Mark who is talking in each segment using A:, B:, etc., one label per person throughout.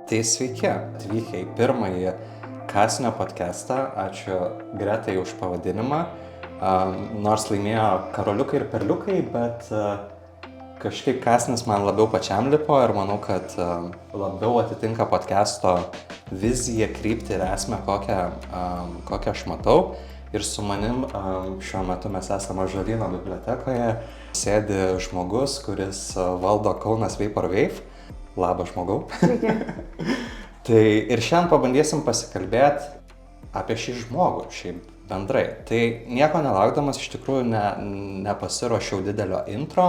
A: Tai sveiki, atvykę į pirmąjį Kasinio podcastą. Ačiū Gretai už pavadinimą. Nors laimėjo Karoliukai ir Perliukai, bet kažkaip Kasinis man labiau pačiam lipo ir manau, kad labiau atitinka podcasto viziją, kryptį ir esmę, kokią aš matau. Ir su manim šiuo metu mes esame Ąžuolyno bibliotekoje. Sėdi žmogus, kuris valdo Kaunas Vaporwave. Labas, žmogau.
B: Sveiki.
A: Tai ir šiandien pabandysim pasikalbėti apie šį žmogų, šiaip bendrai. Tai nieko nelaukdamas, iš tikrųjų nepasiruošiau didelio intro,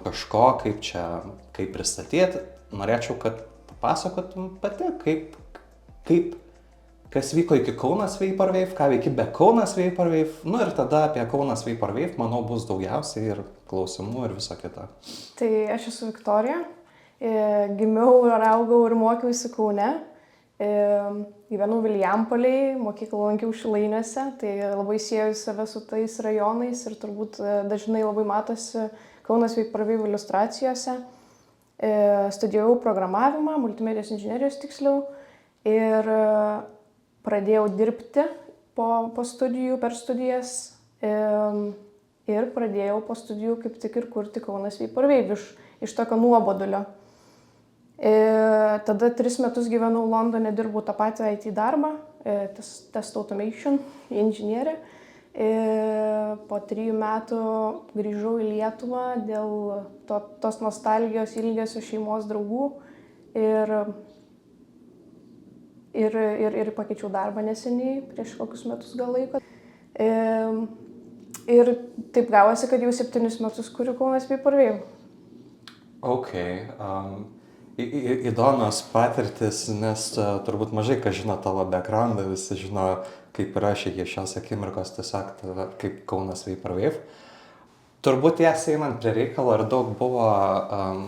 A: kažko, kaip pristatyti. Norėčiau, kad papasakotum pati, kas vyko iki Kaunas Vaporwave, ką veiki be Kaunas Vaporwave. Nu ir tada apie Kaunas Vaporwave, manau, bus daugiausiai ir klausimų ir viso kito.
B: Tai aš esu Viktorija. Gimiau ir augau ir mokiausi Kaune. Gyvenau Vilijampolėj, mokyklą lankiau Šilainiuose, tai labai sieju save su tais rajonais ir turbūt dažnai labai matosi Kaunas Vaporwave iliustracijose. Studijavau programavimą, multimedijos inžinerijos tiksliau ir pradėjau dirbti po studijų, per studijas ir pradėjau po studijų kaip tik ir kurti Kaunas Vaporwave iš tokio nuobodulio. Tada 3 metus gyvenau Londone, dirbau tą patį IT darbą, test automation inžinierė. Po 3 metų grįžau į Lietuvą dėl tos nostalgijos, ilgesio šeimos draugų ir pakeičiau darbą neseniai, prieš kokius metus gal laiko. Ir taip gavosi, kad jau 7 metus kuriu Kaunas Vaporwave.
A: Įdomios patirtis, nes turbūt mažai kas žino tavo backgroundą, visi žino, kaip yra šios akimirkos tiesiog kaip Kaunas Vaporwave. Turbūt jas einant prie reikalo ir daug buvo,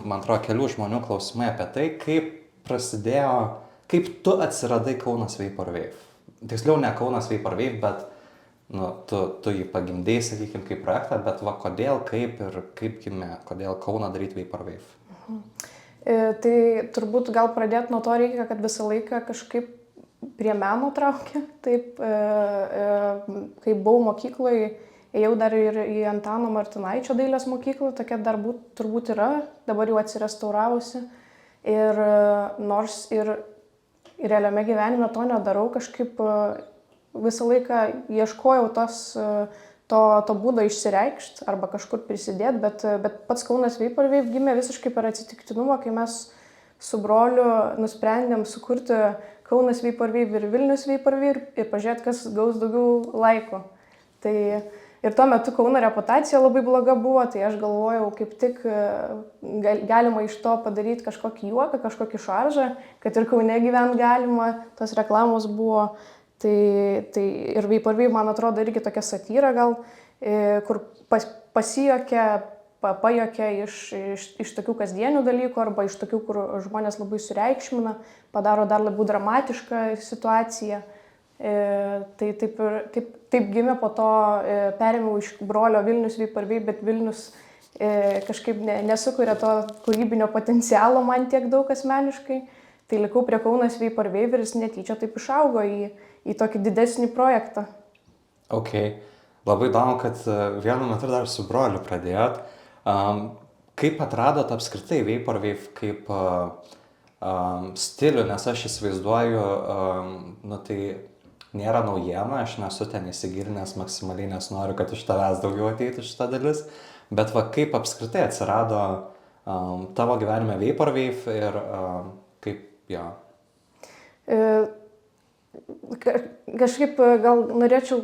A: man atrodo, kelių žmonių klausimai apie tai, kaip prasidėjo, kaip tu atsiradai Kaunas Vaporwave. Tiksliau ne Kaunas Vaporwave, bet tu jį pagimdėjai, sakykime, kaip projektą, bet kodėl, kaip gimė, kodėl Kauną daryti Vaporwave.
B: Tai turbūt gal pradėti nuo to reikia, kad visą laiką kažkaip prie meno traukia. Taip, kai buvau mokykloje, ėjau dar ir į Antano Martinaičio dailės mokyklą, tokia dar turbūt yra, dabar jau atsirestauravusi. Ir nors ir realiame gyvenime to nedarau, kažkaip visą laiką ieškojau to būdo išsireikšti arba kažkur prisidėti, bet pats Kaunas Vaporwave gimė visiškai per atsitiktinumą, kai mes su broliu nusprendėm sukurti Kaunas Vaporwave ir Vilnius Vaporwave ir pažiūrėti, kas gaus daugiau laiko. Tai ir tuo metu Kauno reputacija labai bloga buvo, tai aš galvojau, kaip tik galima iš to padaryti kažkokį juoką, kažkokį šaržą, kad ir Kaune gyvent galima, tos reklamos buvo. Tai ir Vaporwave, man atrodo, irgi tokia satyra gal, kur pajuokia iš tokių kasdienių dalykų arba iš tokių, kur žmonės labai sureikšmina, padaro dar labiau dramatišką situaciją. Tai taip gimė, po to perėmiau iš brolio Vilnius Vaporwave, bet Vilnius kažkaip nesukuria to kūrybinio potencialo man tiek daug asmeniškai. Tai likau prie Kaunas Vaporwave ir jis netyčia taip išaugo į tokį didesnį projektą.
A: Labai įdomu, kad vienu metu dar su broliu pradėjot. Kaip atradot apskritai Vaporwave kaip stilių, nes aš įsivaizduoju, tai nėra naujiena, aš nesu ten įsigilinęs maksimaliai, nes noriu, kad iš tavęs daugiau ateitų šita dalis. Bet kaip apskritai atsirado tavo gyvenime Vaporwave ir kaip jo?
B: Kažkaip gal norėčiau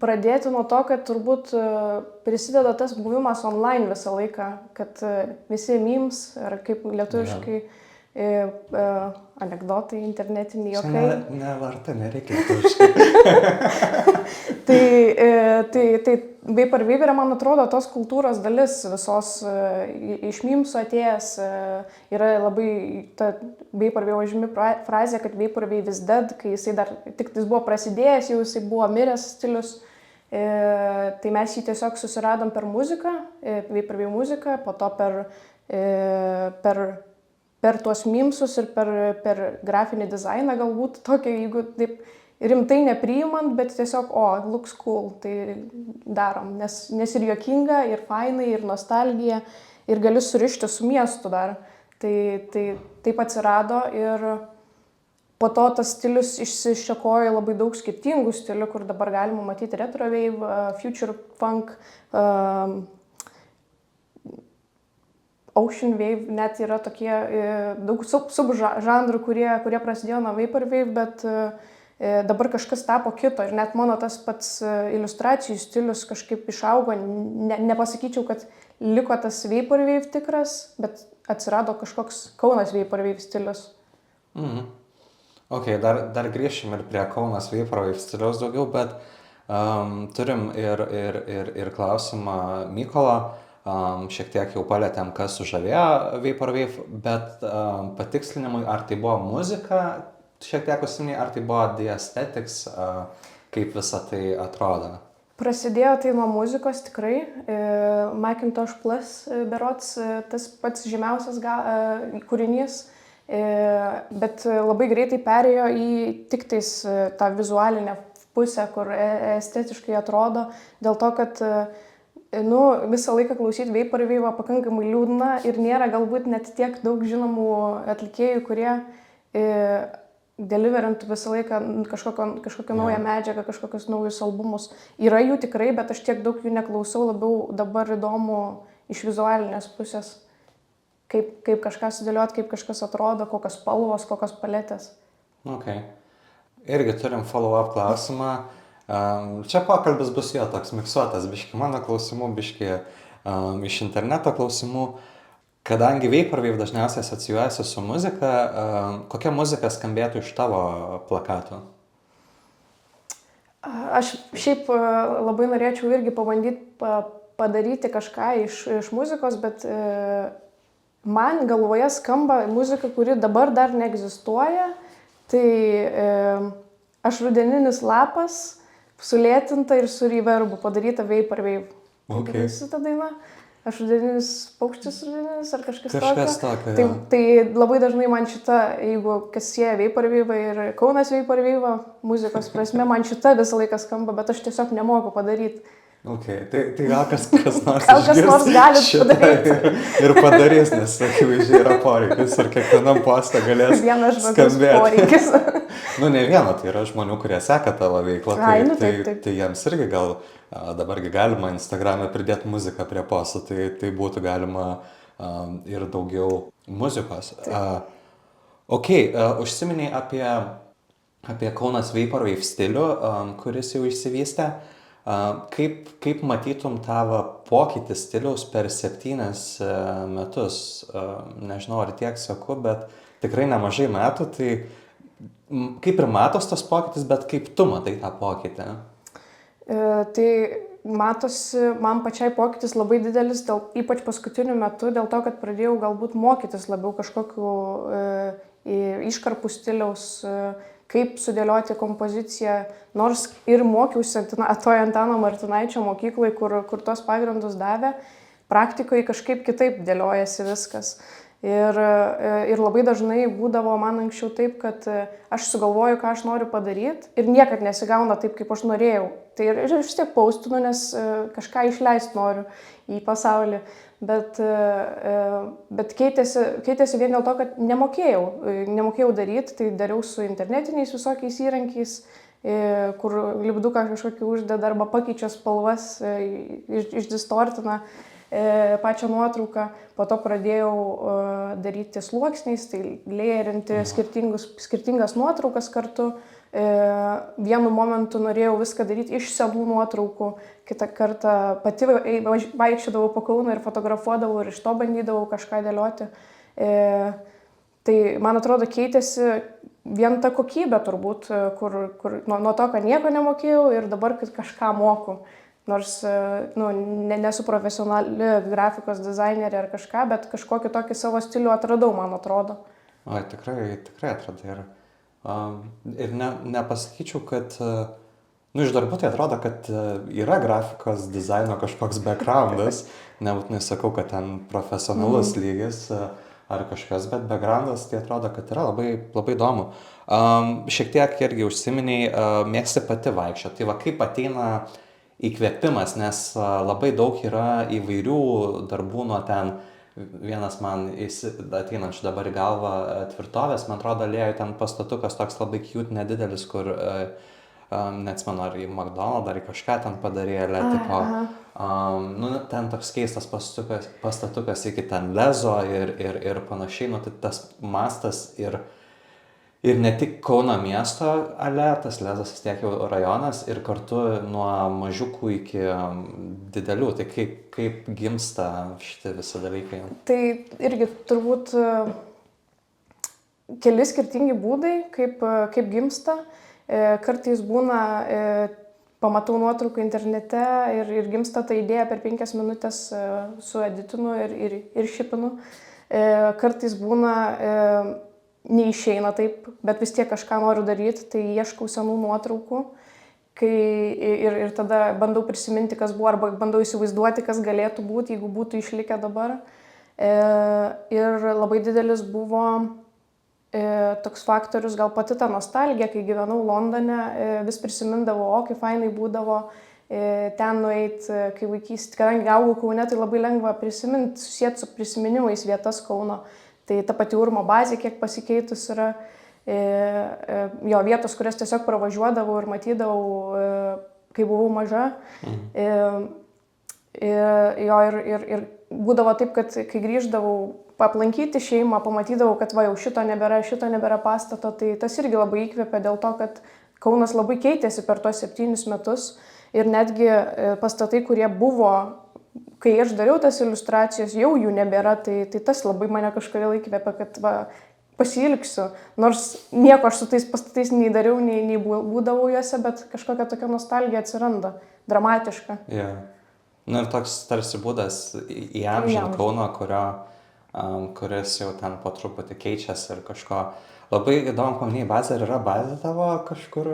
B: pradėti nuo to, kad turbūt prisideda tas buvimas online visą laiką, kad visi memes, ar kaip lietuviškai anekdotai, internetiniai juokai.
A: Nevarta, nereikia lietuviškai.
B: Tai Vaporwave yra, man atrodo, tos kultūros dalis visos iš memesų atėjęs. Yra labai ta Vaporwave žymi frazė, kad Vaporwave is dead, kai jis buvo prasidėjęs, jau jisai buvo miręs stilius. Tai mes jį tiesiog susiradom per muziką, Vaporwave muziką, po to per per tuos memsus ir per grafinį dizainą galbūt tokia, jeigu taip rimtai nepriimant, bet tiesiog, looks cool, tai darom, nes ir juokinga, ir fainai, ir nostalgija, ir gali surišti su miestu dar. Tai taip atsirado ir po to tas stilius išsišakojo labai daug skirtingų stilių, kur dabar galima matyti retro wave, future funk, ocean wave, net yra tokie daug subžanrų, kurie prasidėjo nuo vaporwave, bet dabar kažkas tapo kito ir net mano tas pats iliustracijų stilius kažkaip išaugo, nepasakyčiau, kad liko tas vaporwave tikras, bet atsirado kažkoks Kaunas vaporwave stilius.
A: Ok, dar grįšim ir prie Kaunas vaporwave stiliaus daugiau, bet turim ir klausimą Mykolo, šiek tiek jau palėtėm, kas sužavėjo vaporwave, bet patikslinimui, ar tai buvo muzika, šiek tiek užsiminiai, ar tai buvo the aesthetics, kaip visa tai atrodo?
B: Prasidėjo tai nuo muzikos tikrai, Macintosh Plus berods tas pats žymiausias kūrinys, bet labai greitai perėjo į tik tais tą vizualinę pusę, kur estetiškai atrodo, dėl to, kad visą laiką klausyti vaporwave pakankamai liūdna ir nėra galbūt net tiek daug žinomų atlikėjų, kurie deliverintų visą laiką kažkokią naują medžiagą, kažkokius naujus albumus. Yra jų tikrai, bet aš tiek daug jų neklausau, labiau dabar įdomu iš vizualinės pusės, kaip kažką sudėlioti, kaip kažkas atrodo, kokios spalvos, kokios paletės.
A: Ok. Irgi turim follow-up klausimą. Čia pokalbis bus jo toks miksuotas, biški mano klausimų, biški iš interneto klausimų. Kadangi vaporwave dažniausiai asocijuojasi su muzika, kokia muzika skambėtų iš tavo plakatų?
B: Aš šiaip labai norėčiau irgi pabandyti padaryti kažką iš muzikos, bet man galvoje skamba muzika, kuri dabar dar neegzistuoja. Tai Aš rudeninis lapas, sulėtinta ir su reverbu padaryta vaporwave.
A: Okay.
B: Visi ta daina. Aš rudeninis paukštis rudeninis ar kažkas
A: tokio.
B: Tai labai dažnai man šita, jeigu kas sieja vaporwave ir Kaunas vaporwave, muzikos prasme, man šita visą laiką skamba, bet aš tiesiog nemoku padaryti.
A: Ok, tai gal kas nors
B: gal kas nors gali padaryti.
A: Ir padarys, nes akivaizdžiai yra poreikis ir kiekvienam postą galės
B: vienas žmogus poreikis.
A: Ne vieno, tai yra žmonių, kurie seka tavo veiklą,
B: taip.
A: Tai jiems irgi gal dabargi galima Instagram'e pridėti muziką prie postų, tai būtų galima ir daugiau muzikos. Ok, užsiminiai apie Kaunas vaporwave stilių, kuris jau išsivystė. Kaip matytum tavo pokytį stiliaus per 7 metus? Nežinau, ar tiek seku, bet tikrai nemažai metų, tai kaip ir matos tas pokytis, bet kaip tu matai tą pokytį?
B: Tai matosi, man pačiai pokytis labai didelis, ypač paskutiniu metu, dėl to, kad pradėjau galbūt mokytis labiau kažkokiu iškarpų stiliaus, kaip sudėlioti kompoziciją, nors ir mokiausi toje Antano Martinaičio mokykloje, kur tos pagrindus davė, praktikoje kažkaip kitaip dėliojasi viskas. Ir labai dažnai būdavo man anksčiau taip, kad aš sugalvoju, ką aš noriu padaryti ir niekad nesigauna taip, kaip aš norėjau. Tai ir vis tiek paustinu, nes kažką išleisti noriu į pasaulį. Bet keitėsi vien dėl to, kad nemokėjau daryti, tai dariau su internetiniais visokiais įrankiais, kur lipduką kažkokį uždeda arba pakeičia spalvas, išdistortina pačią nuotrauką. Po to pradėjau daryti sluoksniais, tai layerinti skirtingas nuotraukas kartu. Vienu momentu norėjau viską daryti iš senų nuotraukų, kitą kartą pati vaikščiodavau po Kauną ir fotografuodavau ir iš to bandydavau kažką dėlioti. Tai man atrodo keitėsi vien ta kokybė turbūt, kur nuo to, kad nieko nemokėjau ir dabar kažką moku. Nors nesu profesionali grafikos dizainerė ar kažką, bet kažkokį tokį savo stilių atradau, man atrodo.
A: O, tikrai atradai. Ir nepasakyčiau, kad iš darbų tai atrodo, kad yra grafikos dizaino kažkoks backgroundas, nebūtinai sakau, kad ten profesionalus lygis, ar kažkas, bet backgroundas tai atrodo, kad yra labai, labai įdomu. Šiek tiek irgi užsiminiai, mėgsti pati vaikščioti. Tai va kaip ateina įkvėpimas, nes labai daug yra įvairių darbų nuo ten. Vienas man ateinančių dabar į galvą tvirtovės, man atrodo, lėjo ten pastatukas toks labai cute, nedidelis, kur neatsimenu, ar į McDonald's, ar į kažką ten padarėlė, tipo, nu, ten toks keistas pastatukas iki ten Lezo ir panašiai, nu, tai tas mastas ir ne tik Kauno miesto ale, tas Lezas vis tiek jau rajonas ir kartu nuo mažiukų iki didelių, tai kaip gimsta šitie visi dalykai?
B: Tai irgi turbūt keli skirtingi būdai, kaip gimsta. Kartais būna, pamatau nuotrauką internete ir gimsta ta idėja per 5 minutės sueditinu ir šipinu. Kartais būna, neišeina taip, bet vis tiek kažką noriu daryti, tai ieškau senų nuotraukų ir tada bandau prisiminti, kas buvo, arba bandau įsivaizduoti, kas galėtų būti, jeigu būtų išlikę dabar. Ir labai didelis buvo toks faktorius, gal pati ta nostalgija, kai gyvenau Londone, vis prisimindavau, kaip fainai būdavo ten nueiti, kai vaikystė, kadangi augau Kaune, tai labai lengva prisiminti, susijęti su prisiminimais vietas Kauno. Tai ta pati Urmo bazė, kiek pasikeitus yra, jo vietos, kurias tiesiog pravažiuodavau ir matydavau, kai buvau maža. Ir būdavo taip, kad kai grįždavau aplankyti šeimą, pamatydavau, kad va jau šito nebėra pastato, tai tas irgi labai įkvėpė dėl to, kad Kaunas labai keitėsi per tuos 7 metus ir netgi pastatai, kurie buvo, kai aš dariau tas iliustracijas, jau jų nebėra, tai tas labai mane kažkodėl įkvėpė, kad va, pasiilgsiu, nors nieko aš su tais pastatais nei dariau, nei būdavau juose, bet kažkokia tokia nostalgija atsiranda, dramatiška.
A: Yeah. Nu ir toks tarsi būdas įamžinti Kauno, kuris jau ten po truputį keičiasi ir kažko. Labai įdomu, paminėjai bazę, ar yra bazė tavo kažkur?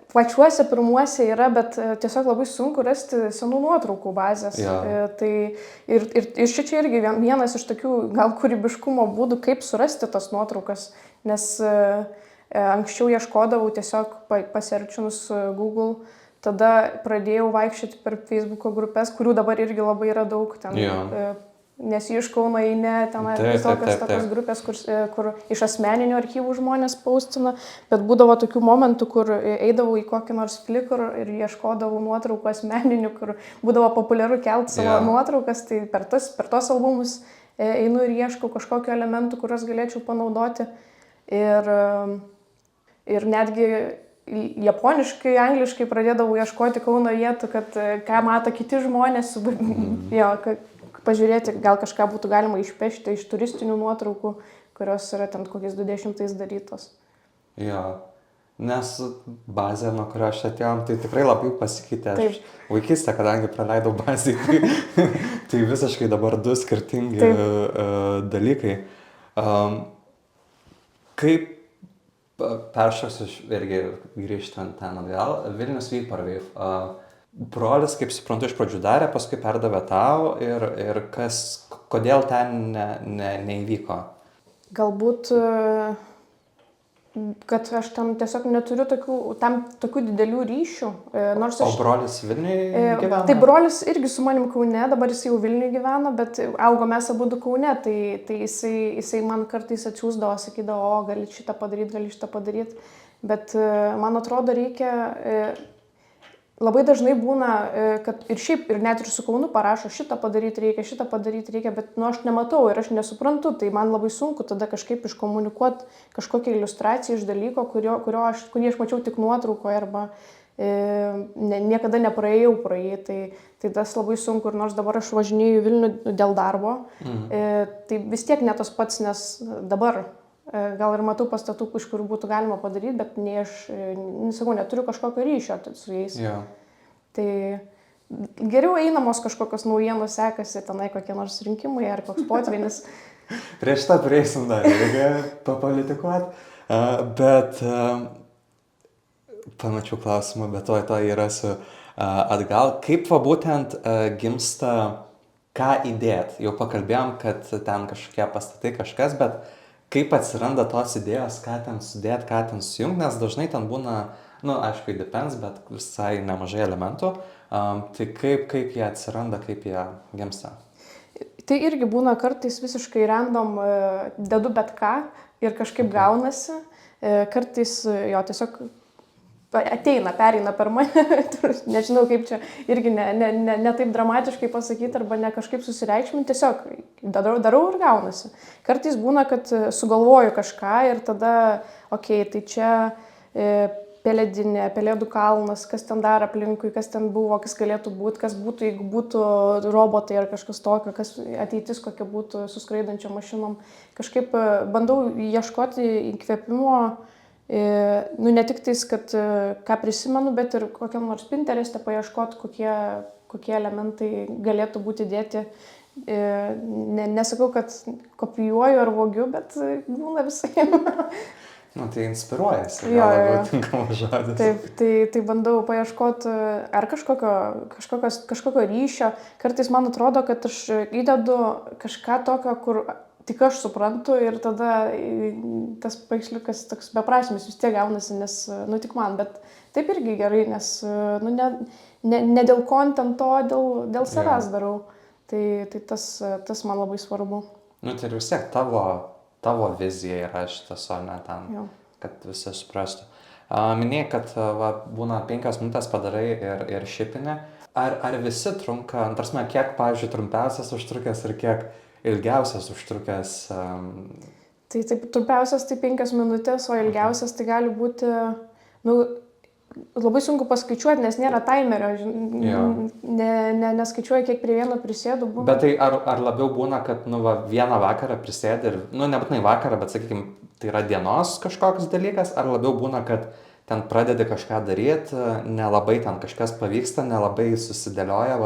B: Pačiuose pirmuose yra, bet tiesiog labai sunku rasti senų nuotraukų bazės. Tai ir čia irgi vienas iš tokių gal kūrybiškumo būdų, kaip surasti tas nuotraukas, nes anksčiau ieškodavau tiesiog paserčinus Google, tada pradėjau vaikščioti per Facebooko grupės, kurių dabar irgi labai yra daug ten. Nes iš Kauno eina ten visokios tokios grupės, kur iš asmeninių archyvų žmonės paustina, bet būdavo tokių momentų, kur eidavau į kokį nors Flickr ir ieškodavau nuotraukų asmeninių, kur būdavo populiaru kelti savo nuotraukas, tai per tos albumus einu ir ieškau kažkokiu elementų, kuriuos galėčiau panaudoti. Ir netgi japoniškai, angliškai pradėdavau ieškoti Kauno vietų, kad ką mato kiti žmonės, pažiūrėti, gal kažką būtų galima išpešti iš turistinių nuotraukų, kurios yra ten kokiais 20 darytos.
A: Jo, nes bazė, nuo kurio aš atėjom, tai tikrai labai pasikeitė. Aš vaikystę, kadangi praleidau bazį, tai visiškai dabar 2 skirtingi dalykai. Kaip peršoksiu irgi grįžtant ten atgal, Vilnius Vaporwave. Brolis, kaip suprantu, iš pradžių darė, paskui perdavė tau ir kodėl ten neįvyko?
B: Galbūt, kad aš tam tiesiog neturiu tokių didelių ryšių.
A: O brolis Vilniuje gyvena?
B: Tai brolis irgi su manim Kaune, dabar jis jau Vilniuje gyvena, bet augo mes abudu Kaune, tai jisai man kartais atsiųsdavo, sakydavo, o gali šitą padaryti, bet man atrodo reikia... Labai dažnai būna, kad ir net ir su Kaunu parašo, šitą padaryti reikia, bet aš nematau ir aš nesuprantu, tai man labai sunku tada kažkaip iškomunikuoti kažkokią iliustraciją iš dalyko, kurį aš mačiau tik nuotraukoje arba niekada nepraėjau pro jį, tai tas labai sunku ir nors dabar aš važinėju Vilnių dėl darbo, tai vis tiek ne tas pats, nes dabar gal ir matau pastatų, iš kurių būtų galima padaryti, bet neturiu kažkokio ryšio su jais. Tai geriau einamos kažkokios naujienos sekasi, tenai kokie nors rinkimai ar koks potvynis.
A: Prieš tą prieisim dar, reikia papolitikuoti, bet pamačiau klausimą, bet to įrasiu atgal. Kaip va būtent gimsta ką įdėti. Jau pakalbėjom, kad ten kažkokie pastatai kažkas, bet kaip atsiranda tos idėjos, ką ten sudėti, ką ten sujungti, nes dažnai ten būna, aišku, depends, bet visai nemažai elementų. Tai kaip jie atsiranda, kaip jie gimsta?
B: Tai irgi būna kartais visiškai random, dedu bet ką ir kažkaip gaunasi. Kartais jo tiesiog pereina per mane, nežinau kaip čia irgi ne taip dramatiškai pasakyti arba ne kažkaip susireikšminti, tiesiog darau ir gaunasi. Kartais būna, kad sugalvoju kažką ir tada, tai čia Peledinė, Pelėdų kalnas, kas ten dar aplinkui, kas ten buvo, kas galėtų būti, kas būtų, jeigu būtų robotai ar kažkas tokio, kas ateitis kokia būtų su skraidančiom mašinom. Kažkaip bandau ieškoti įkvėpimo, ne tik tais, kad ką prisimenu, bet ir kokiam nors Pintereste paieškoti, kokie elementai galėtų būti dėti. Nesakau, kad kopijuoju ar vogiu, bet būna visai.
A: Tai inspiruojasi, gal labiau tinkamas žodis.
B: Taip, tai bandau paieškoti ar kažkokio ryšio. Kartais man atrodo, kad aš įdedu kažką tokio, kur tik aš suprantu ir tada tas paveiksliukas toks beprasmis vis tiek gaunasi, nes, tik man, bet taip irgi gerai, nes, ne dėl kontento, dėl savęs darau. Tai tas man labai svarbu.
A: Tai ir vis tiek tavo vizija yra šitas, o ne ten, kad visi suprastų. Minėjai, kad būna 5 minutės padarai ir šipinė. Ar visi trunka, tarsi, kiek, pavyzdžiui, trumpiausias užtrukęs ir kiek ilgiausias užtrukęs?
B: Tai taip, trumpiausias tai 5 minutės, o ilgiausias tai gali būti, labai sunku paskaičiuoti, nes nėra timerio, neskaičiuoju, kiek prie vieno prisėdu. Būna.
A: Bet tai ar labiau būna, kad vieną vakarą prisėdi ir, nebūtinai vakarą, bet, sakykime, tai yra dienos kažkoks dalykas, ar labiau būna, kad ten pradedi kažką daryti, nelabai ten kažkas pavyksta, nelabai susidėlioja,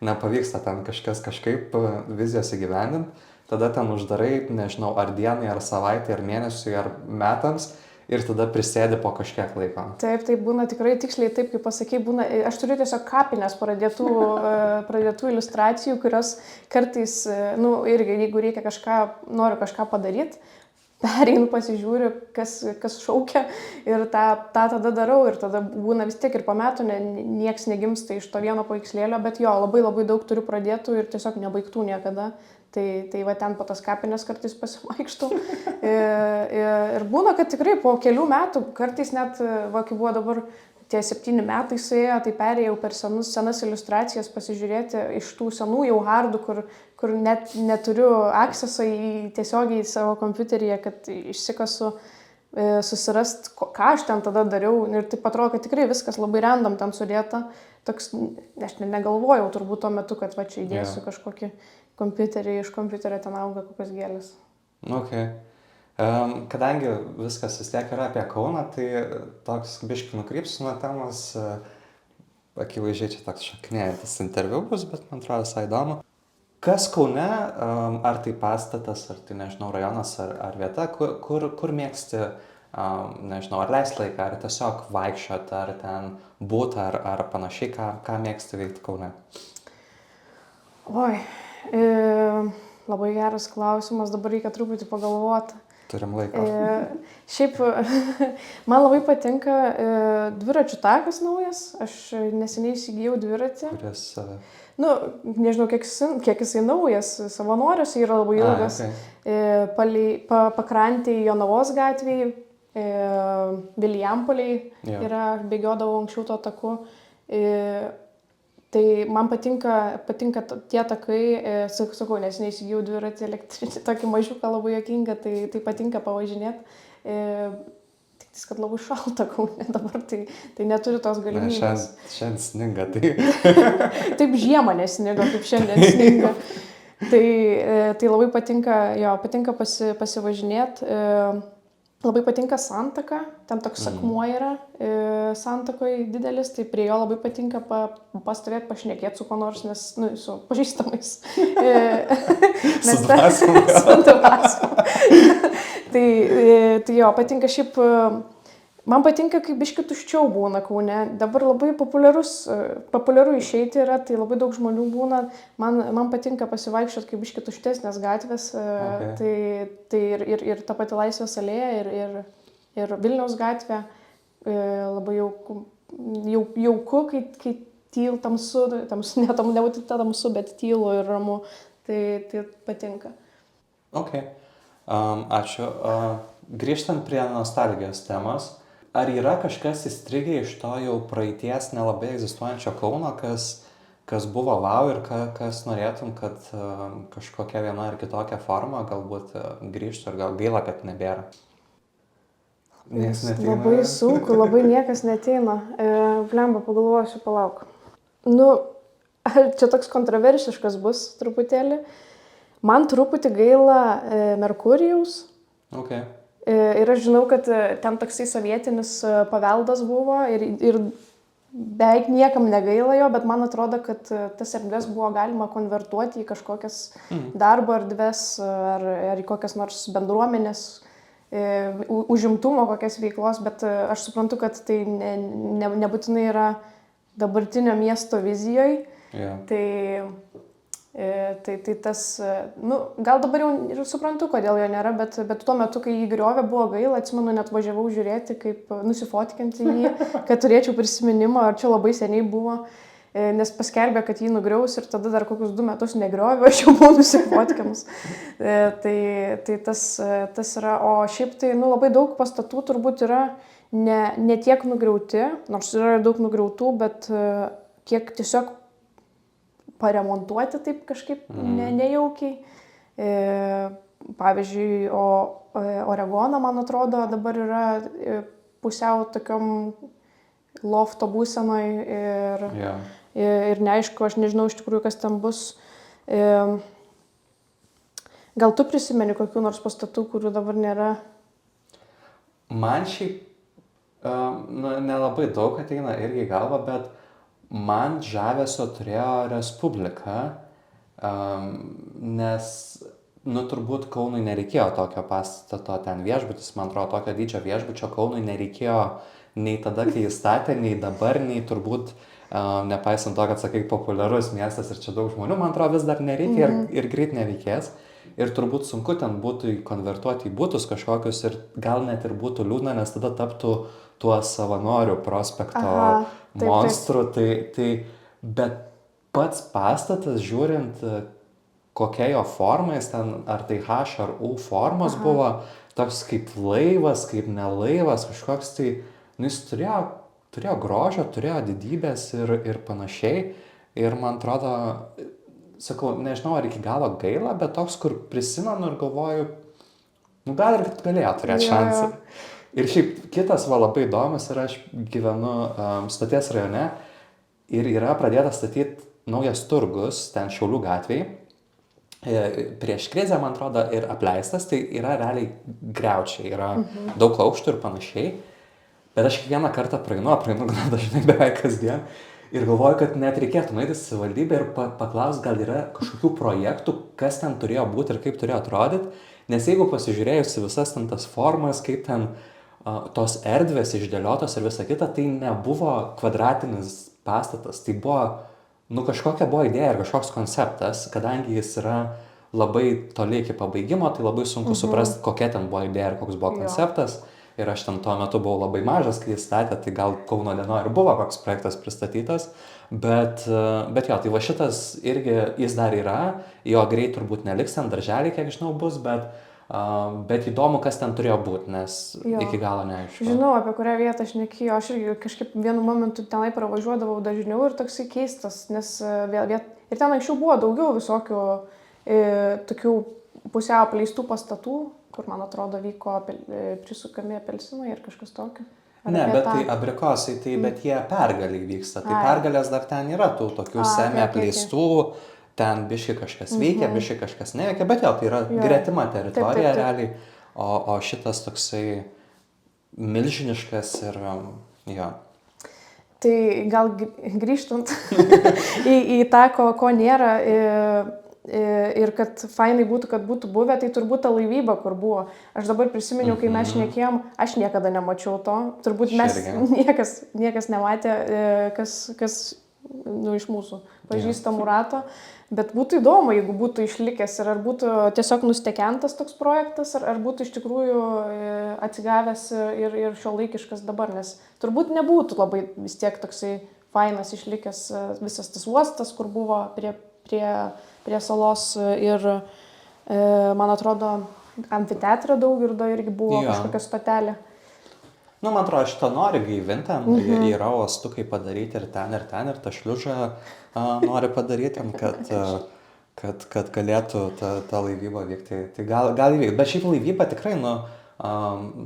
A: nepavyksta ten kažkaip vizijos įgyvendinti, tada ten uždarai, nežinau, ar dienai, ar savaitę, ar mėnesiui, ar metams, ir tada prisėdi po kažkiek laiko.
B: Taip, būna tikrai tiksliai taip, kaip pasakei, būna, aš turiu tiesiog kapinės pradėtų iliustracijų, kurios kartais, irgi, jeigu reikia noriu kažką padaryti, pereinu, pasižiūriu, kas šaukia ir tą tada darau ir tada būna vis tiek ir po metų nieks negimsta iš to vieno paveikslėlio, bet labai labai daug turiu pradėtų ir tiesiog nebaigtų niekada. Tai va ten po tas kapinės kartais pasivaikštau. Ir būna, kad tikrai po kelių metų, kartais net, kai buvo dabar tie 7 metai suėjo, tai perėjau per senas iliustracijas pasižiūrėti iš tų senų jau hardų, kur net neturiu akseso tiesiogiai į savo kompiuteryje, kad išsikasu susirast, ką aš ten tada dariau. Ir taip atrodo, kad tikrai viskas labai random ten sudėta. Toks, aš negalvojau turbūt tuo metu, kad va čia įdėsiu kažkokį kompiuterį, iš kompiuterio ten auga kokios gėlės.
A: Kadangi viskas vis tiek yra apie Kauną, tai toks biškį nukrypsiu nuo temos, akivaizdžiai čia toks šaknėjantis interviu bus, bet man atrodo visai įdomu. Kas Kaune, ar tai pastatas, ar tai, nežinau, rajonas, ar vieta, kur mėgsti, nežinau, ar leist laiką, ar tiesiog vaikščioti, ar ten būt, ar panašiai, ką mėgsti veikti Kaune?
B: Labai geras klausimas, dabar reikia truputį pagalvoti.
A: Turim laiko.
B: Šiaip, man labai patinka dviračių takas naujas, aš neseniai įsigijau dviratį.
A: Kuris...
B: Nežinau, kiek jisai naujas, Savanoriuose yra labai ilgas. Pakrantėje Jonavos gatvėje, Vilijampoliai yra, bėgiodavau anksčiau to taku. Tai man patinka tie takai, sakau, nes neįsigijau dviratį elektrinį, tokį mažiuką labai juokingą, tai patinka pavažinėti. Tik tais, kad labai šalta Kaune dabar, tai neturiu tos galimybės.
A: Šiandien sninga, tai...
B: Taip žiemą nesninga, kaip šiandien sninga. Tai labai patinka pasivažinėti. Labai patinka Santaka, ten toks akmuo yra Santakoje didelis, tai prie jo labai patinka pastovėti, pašnekėti su kuo nors, nes, su pažįstamais.
A: Su dvasom.
B: Su dvasom. Tai jo, patinka šiaip, Man patinka, kai biški tuščiau būna Kaune. Dabar labai populiaru išeiti yra, tai labai daug žmonių būna. Man patinka pasivaikščioti, kai biški tuštesnės gatvės. Tai ir ta pati Laisvės alėja, ir Vilniaus gatvė. Labai jauku, kai tamsu, nebūtų tamsu, bet tylu ir ramu. Tai patinka.
A: Ok. Ačiū. Grįžtant prie nostalgijos temos, ar yra kažkas įstrigę iš to jau praeities nelabai egzistuojančio Kauno, kas buvo wow ir kas norėtum, kad kažkokia viena ar kitokia forma galbūt grįžtų ir gal gaila, kad nebėra?
B: Labai sunku, labai niekas neteina. Blemba, pagalvosiu, palauk. Čia toks kontroversiškas bus truputėlį. Man truputį gaila Merkurijaus.
A: Okay.
B: Ir aš žinau, kad ten toksai sovietinis paveldas buvo ir beveik niekam negaila jo, bet man atrodo, kad tas erdves buvo galima konvertuoti į kažkokias darbo erdves ar į kokias nors bendruomenės, užimtumo kokias veiklos, bet aš suprantu, kad tai nebūtinai yra dabartinio miesto vizijoje.
A: Yeah.
B: Tai tas, gal dabar jau ir suprantu, kodėl jo nėra, bet tuo metu, kai jį griovė, buvo gaila, atsimenu, net važiavau žiūrėti, kaip nusifotkinti jį, kad turėčiau prisiminimą, ar čia labai seniai buvo, nes paskelbė, kad jį nugriaus ir tada dar kokius 2 metus negriovė, aš jau buvau nusifotkinus. Tai tas yra, o šiaip tai labai daug pastatų turbūt yra ne tiek nugriauti, nors yra daug nugriautų, bet kiek tiesiog paremontuoti taip kažkaip nejaukiai. Pavyzdžiui, Oregoną, man atrodo, dabar yra pusiau tokiom lofto būsenoj ir neaišku, aš nežinau iš tikrųjų, kas ten bus. Gal tu prisimeni kokių nors pastatų, kurių dabar nėra?
A: Man šiaip nelabai daug ateina irgi į galvą, bet man žavesio turėjo Respublika, nes, turbūt Kaunui nereikėjo tokio pastato, ten viešbutis, man atrodo, tokio dydžio viešbučio Kaunui nereikėjo nei tada, kai jis statė, nei dabar, nei turbūt, nepaisant to, kad, sakai, populiarus miestas ir čia daug žmonių, man atrodo, vis dar nereikia ir greit nereikės. Ir turbūt sunku ten būtų konvertuoti į butus kažkokius ir gal net ir būtų liūdna, nes tada taptų tuo Savanorių prospekto monstru. Bet pats pastatas, žiūrint, kokia jo forma, jis ten, ar tai H ar U formos buvo, toks kaip laivas, kaip nelaivas, kažkoks tai, jis turėjo grožio, turėjo didybės ir panašiai. Ir man atrodo, sakau, nežinau, ar iki galo gaila, bet toks, kur prisimenu ir galvoju, gal ir galėjo turėti šansą. Ir šiaip kitas labai įdomus yra, aš gyvenu Stoties rajone ir yra pradėtas statyti naujas turgus, ten Šiaulių gatvėje. Prieš krizę, man atrodo, ir apleistas, tai yra realiai griaučiai, yra daug aukštų ir panašiai. Bet aš kiekvieną kartą praeinu gana dažnai, beveik kasdien. Ir galvoju, kad net reikėtų nueiti į savivaldybę ir paklausti, gal yra kažkokių projektų, kas ten turėjo būti ir kaip turėjo atrodyti. Nes jeigu pasižiūrėjusi visas ten tas formas, kaip ten tos erdvės išdėliotos ir visa kita, tai nebuvo kvadratinis pastatas. Tai buvo, kažkokia buvo idėja ir kažkoks konceptas, kadangi jis yra labai toli iki pabaigimo, tai labai sunku suprasti, kokia ten buvo idėja ir koks buvo konceptas. Ir aš ten tuo metu buvau labai mažas, kai jis statė, tai gal Kauno dienoje ir buvo koks projektas pristatytas, bet jo, tai va šitas irgi, jis dar yra, jo greit turbūt neliks ten darželį, kiek žinau bus, bet įdomu, kas ten turėjo būti, nes iki galo neaišku.
B: Žinau, apie kurią vietą aš nekėjau, aš irgi kažkaip vienu momentu tenai pravažiuodavau dažniau ir toksai keistas, nes ir ten anksčiau buvo daugiau visokių tokių pusiau apleistų pastatų, kur, man atrodo, vyko prisukami apelsinai ir kažkas tokio.
A: Ne, bet tai abrikosai, bet jie Pergalėj vyksta. Tai Pergalės dar ten yra tų tokių semi apleistų, ten biški kažkas veikia, biški kažkas neveikia, bet tai yra gretima teritorija realiai, o šitas toksai milžiniškas ir jo.
B: Tai gal grįžtant į tą, ko nėra, ir kad fainai būtų, kad būtų buvę, tai turbūt ta laivyba, kur buvo. Aš dabar prisiminiau, kai mes šnekėjom, aš niekada nemačiau to. Turbūt mes niekas nematė, kas iš mūsų pažįstamų rato. Bet būtų įdomu, jeigu būtų išlikęs ir ar būtų tiesiog nustekentas toks projektas, ar būtų iš tikrųjų atsigavęs ir šiuolaikiškas dabar, nes turbūt nebūtų labai vis tiek toksai fainas išlikęs visas tas uostas, kur buvo prie salos ir, man atrodo, amfiteatrą daug ir irgi buvo kažkokia stotelė.
A: Nu, man atrodo, šitą nori gaivinti, yra uostukai padaryti ir ten, ir tą šliužą nori padaryti, kad galėtų ta laivyba vykti. Tai gal įvykti. Bet šiaip laivyba tikrai,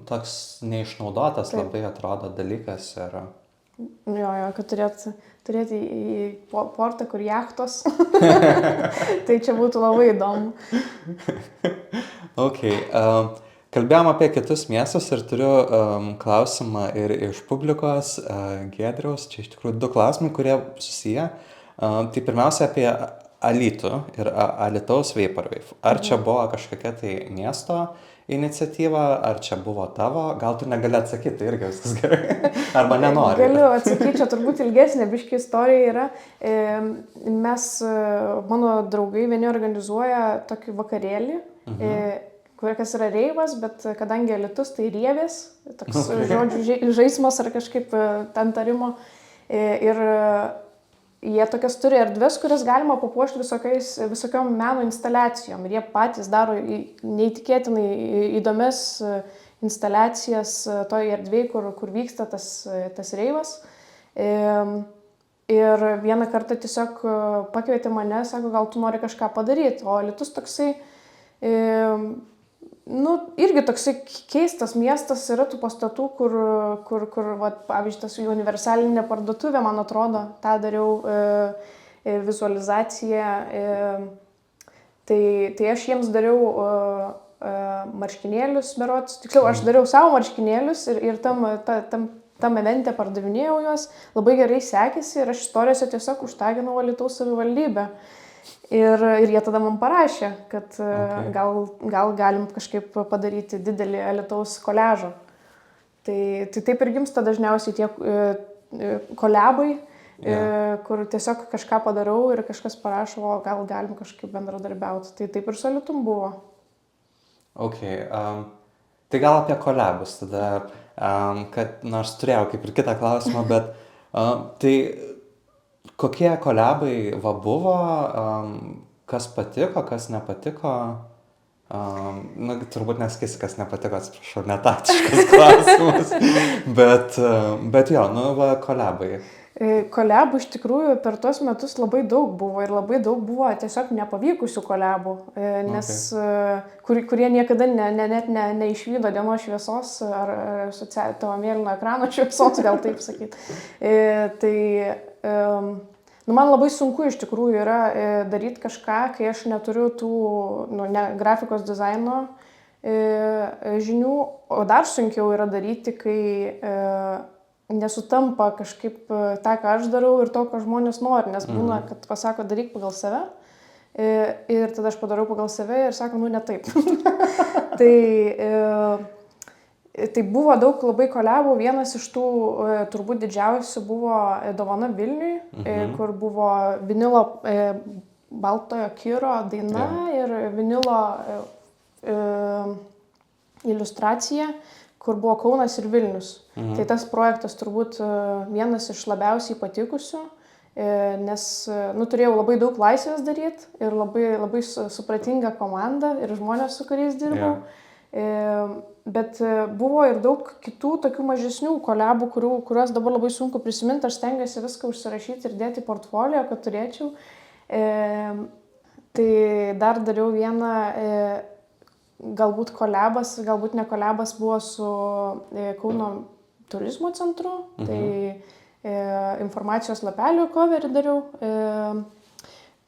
A: toks neišnaudotas labai atrodo dalykas.
B: Jo, kad turėti į portą, kur jachtos. Tai čia būtų labai įdomu.
A: Ok. Kalbėjom apie kitus miestus ir turiu klausimą ir iš publikos Giedriaus. Čia iš tikrųjų 2 klausimai, kurie susiję. Tai pirmiausia apie Alytų ir Alytaus Vaporwave. Ar čia buvo kažkokia tai miesto iniciatyva, ar čia buvo tavo? Gal tu negali atsakyti, tai irgi viskas gerai. Arba nenori.
B: Galiu atsakyti, čia turbūt ilgesnė biški istorija yra. Mano draugai vieni organizuoja tokį vakarėlį. Kas yra reivas, bet kadangi Alytus tai rievės, toks žodžių žaismas ar kažkaip ten tarimo. Ir jie tokias turi erdves, kurias galima papuošti visokiom meno instaliacijom. Ir jie patys daro neįtikėtinai įdomias instaliacijas toj erdvėj, kur vyksta tas reivas. Ir vieną kartą tiesiog pakvietė mane, sako, gal tu nori kažką padaryti. O Alytus toksai... irgi toksai keistas miestas, yra tų pastatų, kur pavyzdžiui, tas universalinė parduotuvė, man atrodo, tą dariau vizualizaciją. Tai aš jiems dariau marškinėlius, berods. Tiksliau, aš dariau savo marškinėlius ir tam evente pardavinėjau juos. Labai gerai sekėsi ir aš istorijose tiesiog užtaginau Alytaus savivaldybę. Ir jie tada man parašė, kad gal galim kažkaip padaryti didelį Alytaus koliažą. Tai taip ir gimsta dažniausiai tie koliabai, kur tiesiog kažką padarau ir kažkas parašo, o gal galim kažkaip bendradarbiauti. Tai taip ir su Alytum buvo.
A: Ok. Tai gal apie koliabus tada, kad nors turėjau kaip ir kitą klausimą, bet tai... Kokie koliabai buvo, kas patiko, kas nepatiko? Turbūt nesakysi, kas nepatiko, atsiprašau, netačiškas klausimas. Bet jo, koliabai.
B: Koliabų iš tikrųjų per tuos metus labai daug buvo ir labai daug buvo tiesiog nepavykusių koliabų, nes kurie niekada net neišvydo dienos šviesos ar tavo mėlyno ekrano šviesos, gal taip sakyti. Man labai sunku iš tikrųjų yra daryti kažką, kai aš neturiu tų grafikos dizaino žinių, o dar sunkiau yra daryti, kai nesutampa kažkaip tą, ką aš darau ir to, ko žmonės nori, nes būna, kad pasako, daryk pagal save ir tada aš padarau pagal save ir sako, ne taip. Tai buvo daug labai koliabų, vienas iš tų turbūt didžiausių buvo Dovana Vilniui, kur buvo vinilo Baltojo Kiro daina ir vinilo iliustracija, kur buvo Kaunas ir Vilnius. Tai tas projektas turbūt vienas iš labiausiai patikusių, nes turėjau labai daug laisvės daryti ir labai supratingą komandą ir žmonės, su kuriais dirbau. Bet buvo ir daug kitų tokių mažesnių koliabų, kuriuos dabar labai sunku prisiminti. Aš stengiuosi viską užsirašyti ir dėti į portfolio, kad turėčiau. Tai dar dariau vieną, galbūt koliabas, galbūt ne koliabas, buvo su Kauno turizmo centru. Tai informacijos lapelių coverį dariau.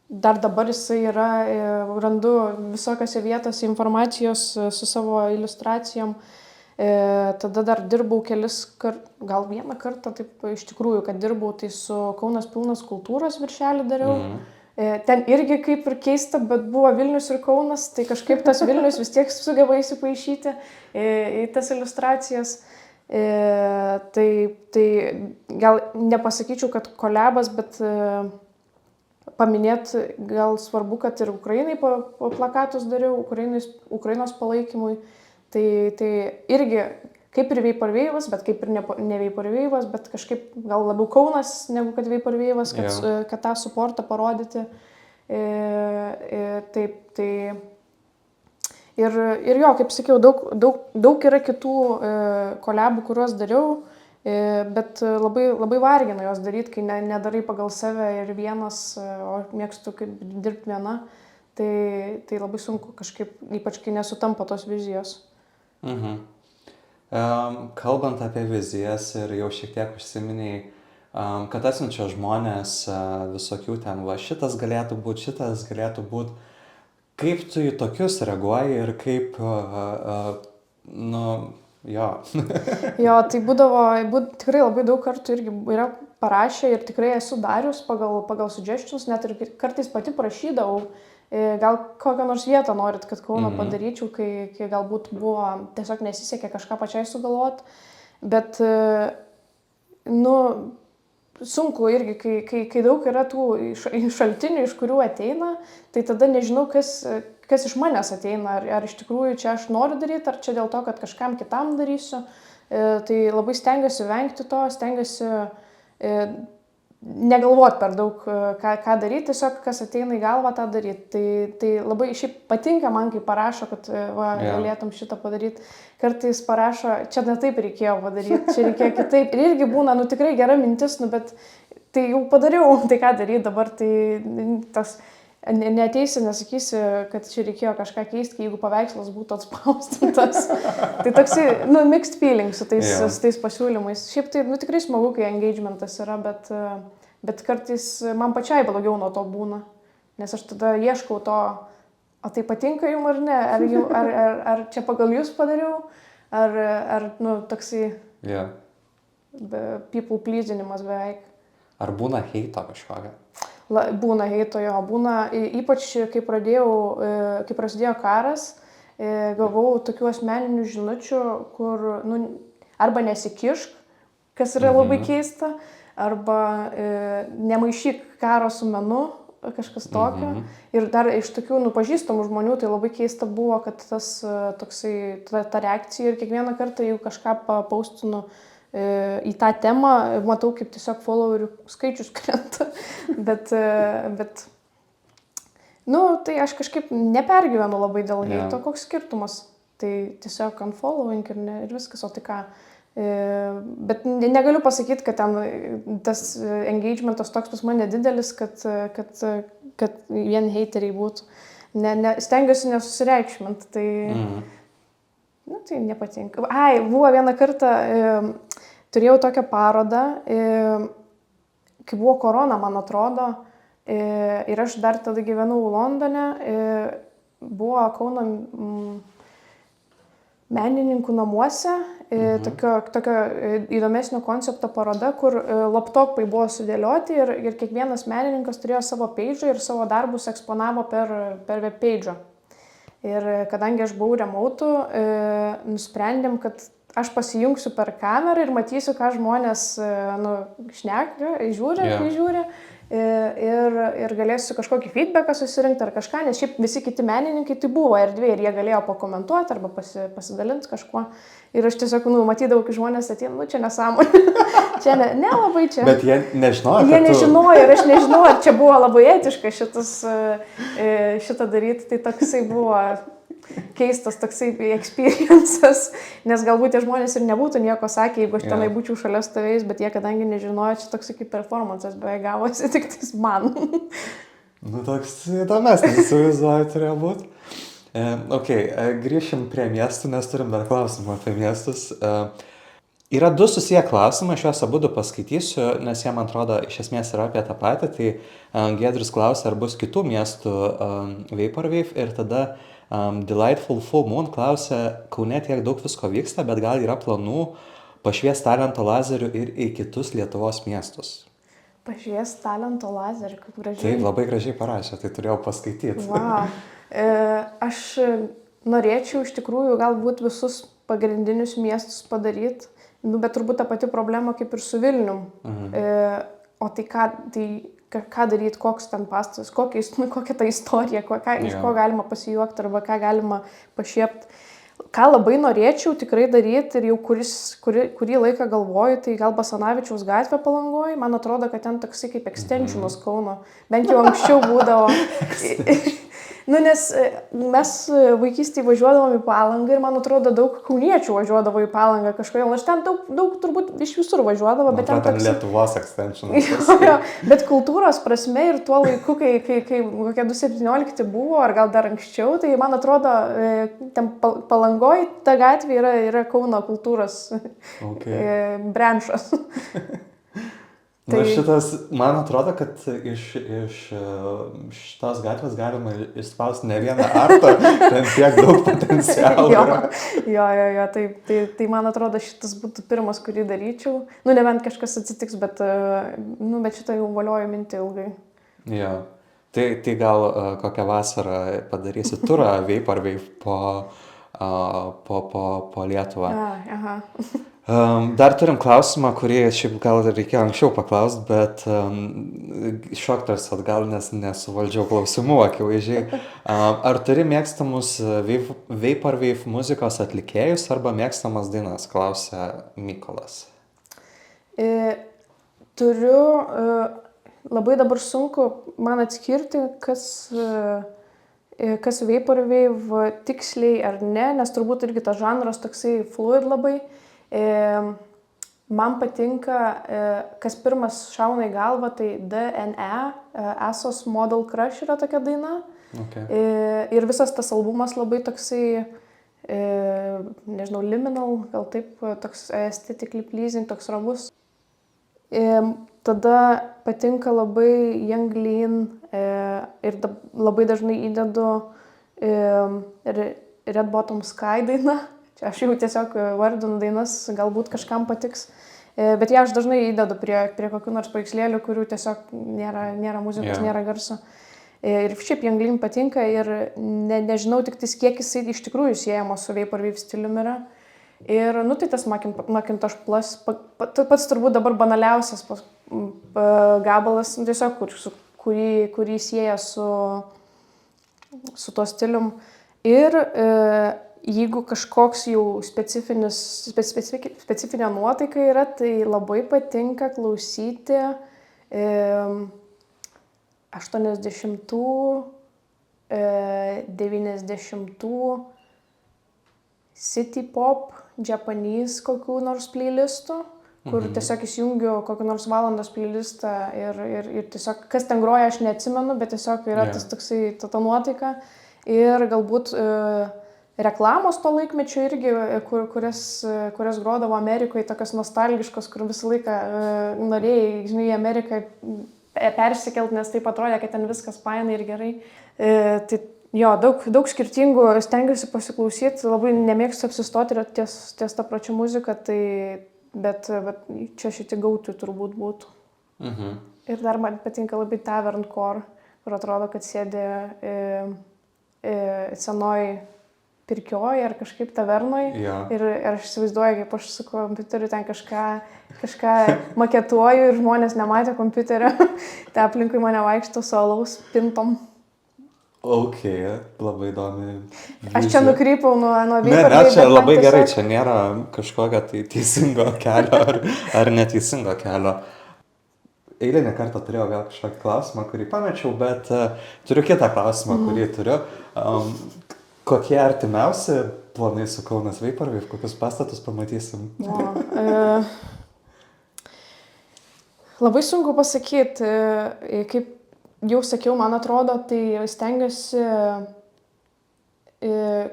B: Dar dabar jisai yra, randu visokiose vietose informacijos su savo iliustracijom. Tada dar dirbau gal vieną kartą, taip iš tikrųjų, kad dirbau, tai su Kaunas pilnas kultūros viršelį dariau. Ten irgi kaip ir keista, bet buvo Vilnius ir Kaunas, tai kažkaip tas Vilnius vis tiek sugeba įsipaišyti į tas iliustracijas. Tai gal nepasakyčiau, kad kolabas, bet paminėti gal svarbu, kad ir Ukrainai plakatus dariau, Ukrainos palaikymui. Tai irgi kaip ir Vaporwave'as, bet kaip ir ne Vaporwave'as, bet kažkaip gal labiau Kaunas negu kad Vaporwave'as, kad tą suportą parodyti. Taip. Ir jo, kaip sakiau, daug yra kitų kolabų, kuriuos dariau, bet labai vargina jos daryti, kai nedarai pagal save ir vienas, o mėgstu kaip dirbti viena, tai labai sunku kažkaip, ypač kai nesutampa tos vizijos.
A: Kalbant apie vizijas ir jau šiek tiek užsiminiai, kad atsiunčia žmonės visokių ten, šitas galėtų būti, kaip tu į tokius reaguoji ir kaip, jo.
B: Jo, tai būdavo tikrai labai daug kartų irgi yra parašę ir tikrai esu darius pagal suggestions, net ir kartais pati prašydavau, gal kokią nors vietą norit, kad Kauną padaryčiau, kai galbūt buvo tiesiog nesisekė kažką pačiai sugalvoti, bet, sunku irgi, kai daug yra tų šaltinių, iš kurių ateina, tai tada nežinau, kas iš manęs ateina, ar iš tikrųjų čia aš noriu daryti, ar čia dėl to, kad kažkam kitam darysiu, tai labai stengiuosi vengti to, stengiuosi negalvoti per daug, ką daryti, tiesiog kas ateina į galvą, tą daryti. Tai labai šiaip patinka man, kai parašo, kad galėtum šitą padaryti. Kartais parašo, čia ne taip reikėjo padaryti, čia reikėjo kitaip. Ir irgi būna, tikrai gera mintis, bet tai jau padariau, tai ką daryti dabar, tai tas neateisi, nesakysi, kad čia reikėjo kažką keisti, jeigu paveikslas būtų atspausdintas. Tai toksai, mixed feelings su tais pasiūlymais. Šiaip tai, tikrai smagu, kai engagementas yra, bet kartais man pačiai blogiau nuo to būna. Nes aš tada ieškau to, tai patinka jums ar ne, ar čia pagal jūs padariau, ar toksai people pleasinimas beveik.
A: Ar būna heito kažkokia?
B: Būna heito, jo, būna, ypač kai prasidėjo karas, gavau tokių asmeninių žinučių, kur, arba nesikišk, kas yra labai keista, arba nemaišyk karo su menu, kažkas tokio. Ir dar iš tokių pažįstamų žmonių, tai labai keista buvo, kad tas toksai, ta reakcija ir kiekvieną kartą, jeigu kažką paustinu į tą temą, matau, kaip tiesiog followerių skaičius krenta. Bet tai aš kažkaip nepergyvenu labai dėl heito, koks skirtumas. Tai tiesiog unfollowing ir viskas, o tai ką. Bet negaliu pasakyti, kad ten tas engagementas toks pas mane didelis, kad vien heiteriai būtų. Stengiuosi nesusireikšminti, tai nepatinka. Buvo vieną kartą, turėjau tokią parodą, kai buvo korona, man atrodo, ir aš dar tada gyvenau Londone, buvo Kauno menininkų namuose, tokio įdomesnio koncepto paroda, kur laptopai buvo sudėlioti ir kiekvienas menininkas turėjo savo page'ą ir savo darbus eksponavo per web page'ą. Ir kadangi aš buvau remote, nusprendėm, kad aš pasijungsiu per kamerą ir matysiu, ką žmonės šneka, žiūri. Ir galėsiu kažkokį feedbacką susirinkti ar kažką, nes šiaip visi kiti menininkai tai buvo erdvė ir jie galėjo pakomentuoti arba pasidalinti kažkuo. Ir aš tiesiog matydavau, kai žmonės ateina, čia nesąmonė, čia nelabai čia.
A: Bet jie nežinojo,
B: Jie nežinojo ir aš nežinau, ar čia buvo labai etiška šitą daryti, tai toksai buvo keistas toksai experiences, nes galbūt tie žmonės ir nebūtų nieko sakę, jeigu aš tenai būčiau šalia stovėjus, bet jie kadangi nežinojo, čia toksai kaip performances beveik gavosi, tik tais man.
A: Toks įdomesnis, įsivaizduoju, turėjo būti. Grįšim prie miestų, nes turim dar klausimą apie miestus. Yra du susiję klausimai, aš juos abudu paskaitysiu, nes jie, man atrodo, iš esmės yra apie tą patį. Tai Giedrius klausia, ar bus kitų miestų Vaporwave, ir tada Delightful Full Moon klausia, Kaune tiek daug visko vyksta, bet gal yra planų pašviesti talento lazerių ir į kitus Lietuvos miestus?
B: Pažiūrės talento lazerį, kaip gražiai.
A: Taip, labai gražiai parašė, tai turėjau paskaityti.
B: Wow. Aš norėčiau iš tikrųjų galbūt visus pagrindinius miestus padaryti, bet turbūt ta pati problema kaip ir su Vilnium. O tai ką daryti, koks ten pastatas, kokia ta istorija, iš ko galima pasijuokti arba ką galima pašiepti. Ką labai norėčiau tikrai daryti ir jau kurį laiką galvoju, tai gal Basanavičiaus gatvė Palangoje. Man atrodo, kad ten toksai kaip extensionas Kauno. Bent jau anksčiau būdavo. Nes mes vaikystėje važiuodavom į Palangą ir man atrodo daug kauniečių važiuodavo į Palangą kažkodėl. Aš ten daug turbūt iš visur važiuodavo. Bet ten toks...
A: Lietuvos extensionas.
B: Bet kultūros prasme ir tuo laiku, kai kokie 217 buvo, ar gal dar anksčiau, tai man atrodo, ten Palangoje ta gatvė yra Kauno kultūros branšas.
A: Tai... šitas, man atrodo, kad iš šitos gatvės galima išspausti ne vieną artą, ten tiek daug potencialo yra.
B: Jo, tai man atrodo, šitas būtų pirmas, kurį daryčiau. Nebent kažkas atsitiks, bet šitą jau valioju mintį ilgai.
A: Jo, tai gal kokią vasarą padarysi turą Vape ar Vape po Lietuvą.
B: Aha.
A: Dar turim klausimą, kurį šiaip gal reikėjo anksčiau paklausti, bet šoktas atgal, nes nesuvaldžiau klausimų akivaizdžiai. Ar turi mėgstamus Vape ar Vape muzikos atlikėjus arba mėgstamas dainas, klausia Mykolas.
B: Turiu, labai dabar sunku man atskirti, kas Vape ar Vape tiksliai ar ne, nes turbūt irgi tas žanras toksai fluid labai. Man patinka, kas pirmas šauna į galvą, tai DNE, Asos Model Crush yra tokia daina.
A: Okay.
B: Ir visas tas albumas labai toksai, nežinau, liminal, gal taip, toks aesthetically pleasing, toks ramus. Tada patinka labai Young Lean ir labai dažnai įdedu Red Bottom Sky dainą. Čia aš jau tiesiog vardinu dainas, galbūt kažkam patiks. Bet ją aš dažnai įdedu prie kokių nors paveikslėlių, kurių tiesiog nėra muzikos, nėra garso. Ir šiaip Young Lean patinka ir nežinau tik tais, kiek jisai iš tikrųjų siejama su Vape ar Vape stiliumi yra. Ir, tai tas Macintosh Plus, pats turbūt dabar banaliausias gabalas, tiesiog kurį sieja su tuo stilium. Ir jeigu kažkoks jau specifinė nuotaika yra, tai labai patinka klausyti 80-ų, 90-ų city pop, Japanese kokių nors playlistų, kur tiesiog įsijungiu kokį nors valandos playlistą ir tiesiog kas ten groja, aš neatsimenu, bet tiesiog yra tas toksai ta nuotaika. Ir galbūt reklamos to laikmečio irgi, kurias grodavo Amerikoje, tokios nostalgiškos, kur visą laiką norėjai, žinai, į Ameriką persikelt, nes taip atrodė, kad ten viskas fainai ir gerai. Tai jo, daug skirtingų stengiuosi pasiklausyti, labai nemėgstu apsistoti ties tą pačią muziką, bet čia šitie gauti turbūt būtų. Ir dar man patinka labai Tavern Core, kur atrodo, kad sėdi senoj pirkioj ar kažkaip tavernoj. Ir aš įsivaizduoju, kaip aš su kompiuteriu ten kažką maketuoju ir žmonės nematė kompiuterio. Tai aplinkui mane vaikšto su alaus pintom.
A: Ok, labai įdomi.
B: Aš čia nukrypau nuo Vape.
A: Ne, čia labai gerai, čia nėra kažkokio tai teisingo kelio ar neteisingo kelio. Eilinį kartą turėjau gal kažkokį klausimą, kurį pamečiau, bet turiu kitą klausimą, kurį turiu. Kokie artimiausi planai su Kaunas Vape ar Vape? Kokius pastatus pamatysim?
B: Labai sunku pasakyti. Kaip jau sakiau, man atrodo, tai stengiuosi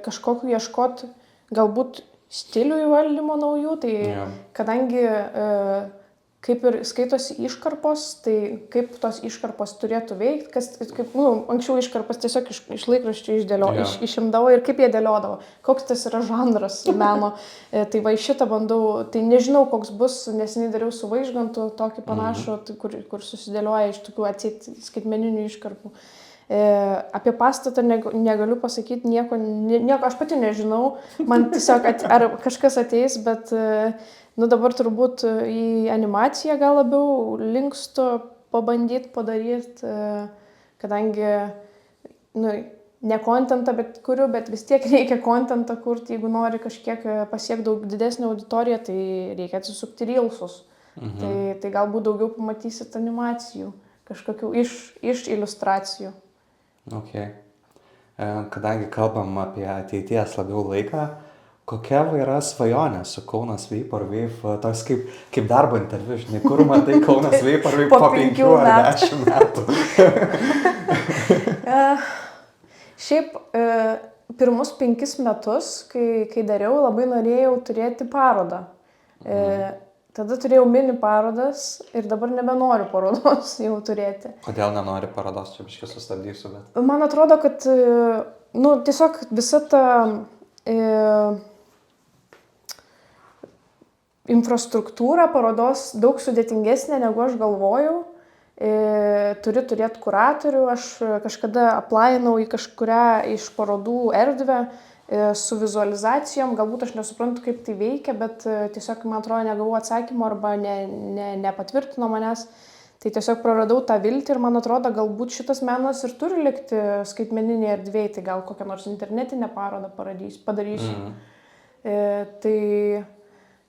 B: kažkokiu ieškoti galbūt stilių įvaldymo naujų. Tai kadangi kaip ir skaitosi iškarpos, tai kaip tos iškarpos turėtų veikti, kaip, anksčiau iškarpas tiesiog iš laikraščių išimdavo ir kaip jie dėliodavo, koks tas yra žanras meno. Tai va šitą bandau, tai nežinau, koks bus, neseniai dariau su Vaižgantu tokį panašų, kur susidėlioja iš tokių atseit skaitmeninių iškarpų. Apie pastatą negaliu pasakyti nieko, aš pati nežinau, man tiesiog ar kažkas ateis, bet dabar turbūt į animaciją gal labiau linkstu pabandyti padaryti, kadangi ne kontentą kuriu, bet vis tiek reikia kontentą kurti, jeigu nori kažkiek pasiekti daug didesnį auditoriją, tai reikia atsisukti reelsus. Tai galbūt daugiau pamatysit animacijų, kažkokių iš iliustracijų.
A: Okay. Kadangi kalbam apie ateities labiau laiką, kokia yra svajonė su Kaunas Vape or Wave, toks kaip darbo interviu, žinai, kur matai Kaunas Vape or Wave po 5 ar 10 metų?
B: Šiaip pirmus 5 metus, kai dariau, labai norėjau turėti parodą. Tada turėjau mini parodas ir dabar nebenoriu parodos jau turėti.
A: Kodėl nenori parodos? Čia biškai sustabdysiu, bet...
B: Man atrodo, kad tiesiog visa ta infrastruktūra parodos daug sudėtingesnė, negu aš galvojau. Turi turėti kuratorių. Aš kažkada aplainau į kažkurią iš parodų erdvę su vizualizacijom, galbūt aš nesuprantu, kaip tai veikia, bet tiesiog, man atrodo, negavau atsakymo arba nepatvirtino manęs. Tai tiesiog praradau tą viltį ir man atrodo, galbūt šitas menas ir turi likti skaitmeninėje erdvėje, tai gal kokią nors internetinę parodą padarysiu.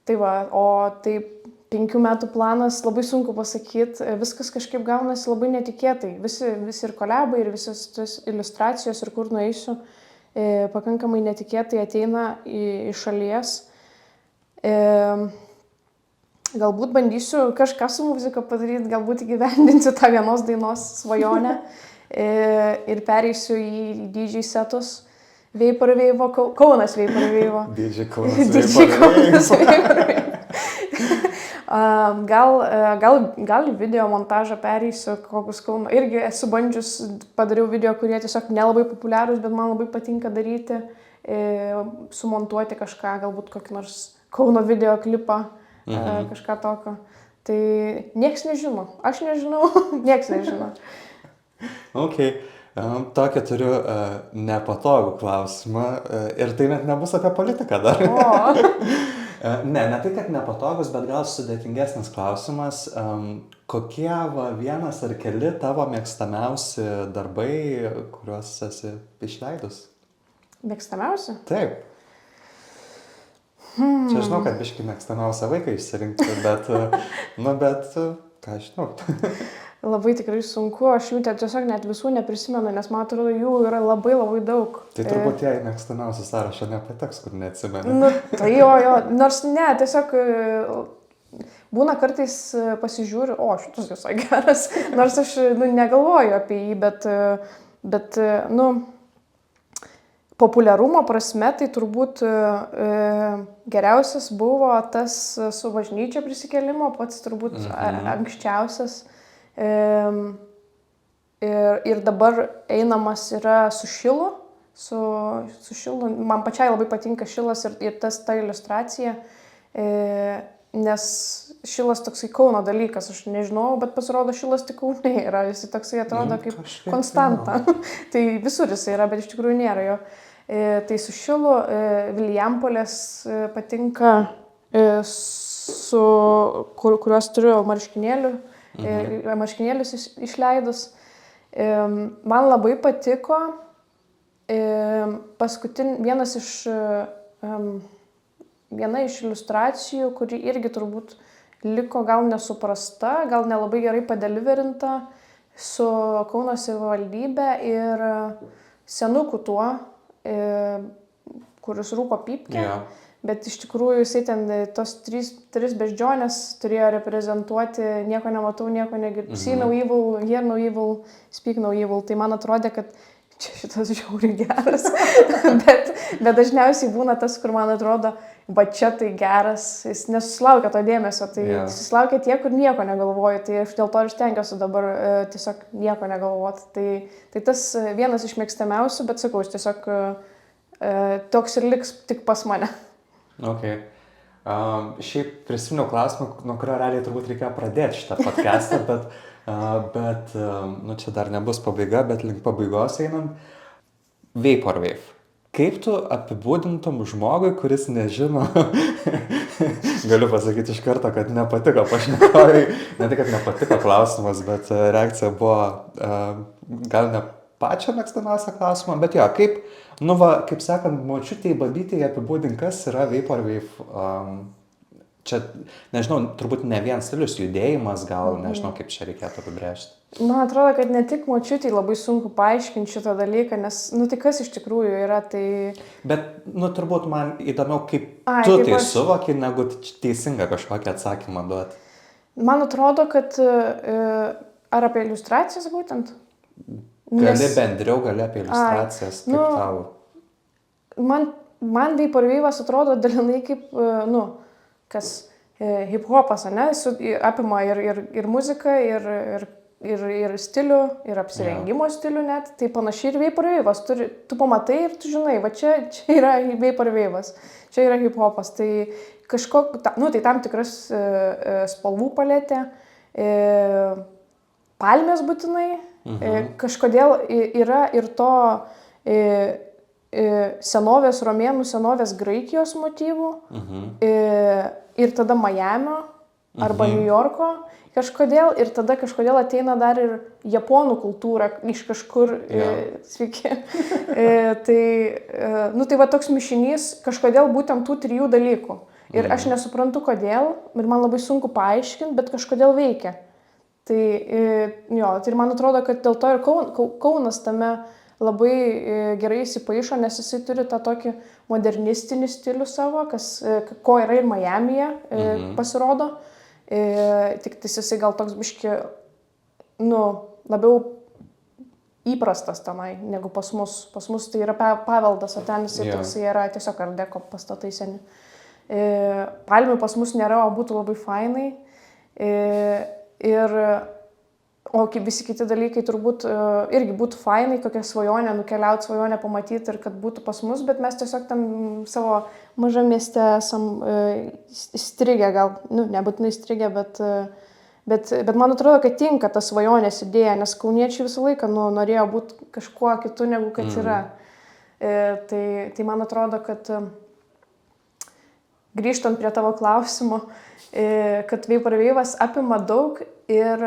B: Tai va, o tai 5 metų planas, labai sunku pasakyti, viskas kažkaip gaunasi labai netikėtai. Visi ir kolebai, ir visos tos iliustracijos, ir kur nueisiu, pakankamai netikėtai ateina iš šalies. Galbūt bandysiu kažką su muzika padaryti, galbūt įgyvendinsiu tą vienos dainos svajonę ir pereisiu į DJ setus. Vape or Wave, Kaunas Vape or Wave.
A: DJ Kaunas Vape or Wave.
B: Gal į video montažą pereisiu, kokius Kauno. Irgi esu bandžius, padariau video, kurie tiesiog nelabai populiarūs, bet man labai patinka daryti, sumontuoti kažką, galbūt kokį nors Kauno video klipą, kažką tokio. Tai nieks nežino. Aš nežinau, nieks nežino.
A: Okay. Tokį turiu nepatogų klausimą ir tai net nebus apie politiką dar. Ne tai, kad nepatogus, bet gal sudėtingesnis klausimas. Kokie vienas ar keli tavo mėgstamiausi darbai, kuriuos esi išleidus?
B: Mėgstamiausi?
A: Taip. Čia žinau, kad biškai mėgstamiausią vaiką išsirinkti, bet ką žinau.
B: Labai tikrai sunku, aš jų tiesiog net visų neprisimenu, nes man atrodo, jų yra labai daug.
A: Tai turbūt jei mėgstamiausią sąrašą nepateks, kur neatsimeni.
B: Tai jo, nors ne, tiesiog būna kartais pasižiūriu, šitas visai geras, nors aš negalvoju apie jį, bet populiarumo prasme tai turbūt geriausias buvo tas su bažnyčia prisikėlimo, pats turbūt anksčiausias. Ir dabar einamas yra su Šilu, su Šilu. Man pačiai labai patinka Šilas ir ta iliustracija, nes Šilas toksai Kauno dalykas, aš nežinau, bet pasirodo Šilas tik Kaune yra, jis toksai atrodo kaip konstanta. Tai visur jis yra, bet iš tikrųjų nėra jo. Tai su Šilu Vilijampolės patinka, kuriuos turiu marškinėlius išleidus. Man labai patiko viena iš iliustracijų, kuri irgi turbūt liko gal nesuprasta, gal nelabai gerai padeliverinta, su Kauno savivaldybė ir senuku tuo, kuris rūko pypkę. Yeah. Bet iš tikrųjų jisai ten tos tris beždžionės turėjo reprezentuoti nieko nematau, nieko negirdžiu. See no evil, hear no evil, speak no evil. Tai man atrodė, kad čia šitas žiauriai geras, bet dažniausiai būna tas, kur man atrodo, va čia tai geras, jis nesusilaukia to dėmesio, tai susilaukia tie, kur nieko negalvoju, tai aš dėl to ir stengiuosi dabar tiesiog nieko negalvoti. Tai tas vienas iš mėgstamiausių, bet sakau, aš tiesiog toks ir liks tik pas mane.
A: Okay. Šiaip prisiminiau klausimą, nuo kurio realiai turbūt reikėjo pradėti šitą podcastą, bet nu, čia dar nebus pabaiga, bet link pabaigos einam. Vaporwave. Kaip tu apibūdintum žmogui, kuris nežino, galiu pasakyti iš karto, kad nepatiko pašnekovai, ne tik, kad nepatiko klausimas, bet reakcija buvo gal ne pačią mėgstamiausią klausimą, bet jo, kaip, nu va, kaip sakant, močiutei babytei apibūdink, kas yra Vaporwave. Čia, nežinau, turbūt ne vien stilius, judėjimas, gal, nežinau, kaip čia reikėtų apibrėžti.
B: Man atrodo, kad ne tik močiutei labai sunku paaiškinti šitą dalyką, nes, nu, tai kas iš tikrųjų yra, tai... Bet,
A: nu, turbūt man įdomiau, kaip tu tai suvoki, negu teisingą kažkokį atsakymą duoti.
B: Man atrodo, kad ar apie iliustracijas būtent?
A: Gali bendriau, gali apie iliustracijas, kaip tau?
B: Man Vaporwave'as atrodo dalinai kaip, nu, kas hip-hopas, ne, apima ir muziką, ir stilių, ir apsirengimo stilių net, tai panašiai ir Vaporwave'as, tu pamatai ir tu žinai, va čia yra Vaporwave'as, čia yra hip-hopas, tai nu, tai tam tikras spalvų paletė, palmės būtinai, kažkodėl yra ir to senovės romėnų, senovės Graikijos motyvų ir tada Majamio arba New Yorko kažkodėl ir tada kažkodėl ateina dar ir japonų kultūra iš kažkur, sveiki. Tai va toks mišinys kažkodėl būtent tų trijų dalykų. Ir aš nesuprantu kodėl ir man labai sunku paaiškinti, bet kažkodėl veikia. Tai ir man atrodo, kad dėl to ir Kaunas tame labai gerai įsipaišo, nes jisai turi tą tokį modernistinį stilių savo, ko yra ir Majamyje pasirodo. Tik jisai gal toks biški, nu, labiau įprastas tenai, negu pas mus. Pas mus tai yra paveldas, o ten jisai toksai yra tiesiog art deko pastatai seni. Palmių pas mus nėra, o būtų labai fainai. O visi kiti dalykai turbūt irgi būtų fainai, kokią svajonę nukeliauti, svajonę pamatyti ir kad būtų pas mus, bet mes tiesiog tam savo mažam mieste esam įstrigę, gal, nu, nebūtinai įstrigę, bet man atrodo, kad tinka ta svajonės idėja, nes kauniečiai visą laiką norėjo būti kažkuo kitu, negu kad yra. Tai man atrodo, kad grįžtant prie tavo klausimo, kad Vaporwave'as apima daug ir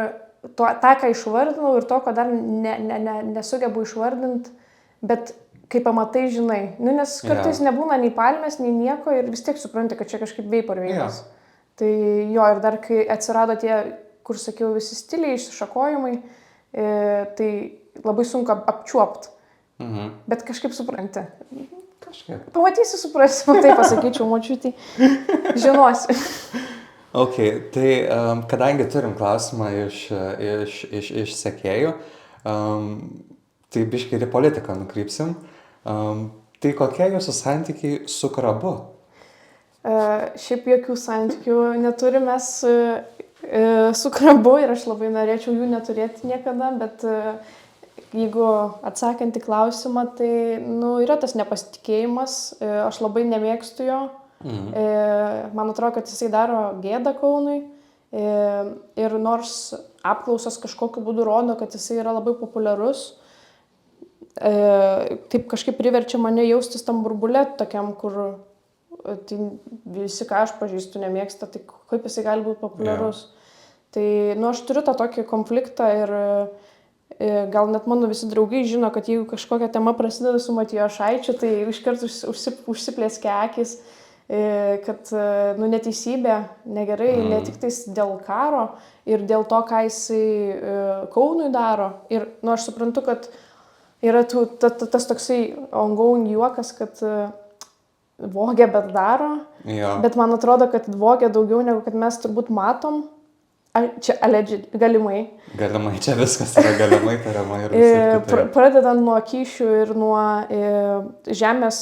B: tą, ką išvardinau ir to, ko dar nesugebu išvardinti, bet kai pamatai, žinai. Nu, nes kartais nebūna nei palmės, nei nieko ir vis tiek supranti, kad čia kažkaip Vaporwave'as. Tai jo, ir dar kai atsirado tie, kur sakiau, visi stiliai, išsišakojimai, tai labai sunku apčiuopti. Bet kažkaip supranti. Pamatysi, suprasi, tai pasakyčiau močiutei. Žinosi.
A: Ok, tai kadangi turim klausimą iš sekėjų, tai biškai ir į politiką nukrypsim. Tai kokie jūsų santykiai su krabu?
B: Šiaip jokių santykių neturim mes su krabu ir aš labai norėčiau jų neturėti niekada, bet jeigu atsakant į klausimą, tai yra tas nepasitikėjimas, aš labai nemėgstu jo. Man atrodo, kad jisai daro gėdą Kaunui ir nors apklausos kažkokiu būdu rodo, kad jisai yra labai populiarus, taip kažkaip priverčia mane jaustis tam burbule tokiam, kur tai visi, ką aš pažįstu, nemėgsta, tai kaip jisai gali būti populiarus. Tai aš turiu tą tokį konfliktą ir gal net mano visi draugai žino, kad jeigu kažkokia tema prasideda su Matijošaičiu, tai iškart užsiplėskia akis, kad neteisybė, negerai, ne tik tais dėl karo ir dėl to, ką jisai Kaunui daro. Ir aš suprantu, kad yra tas toksai ongoing juokas, kad vogia, bet daro. Bet man atrodo, kad vogia daugiau negu kad mes turbūt matom. Čia alleged, galimai.
A: Galimai, čia viskas yra galimai tariamai ir visur kitaip.
B: Pradedant nuo kyšių ir nuo žemės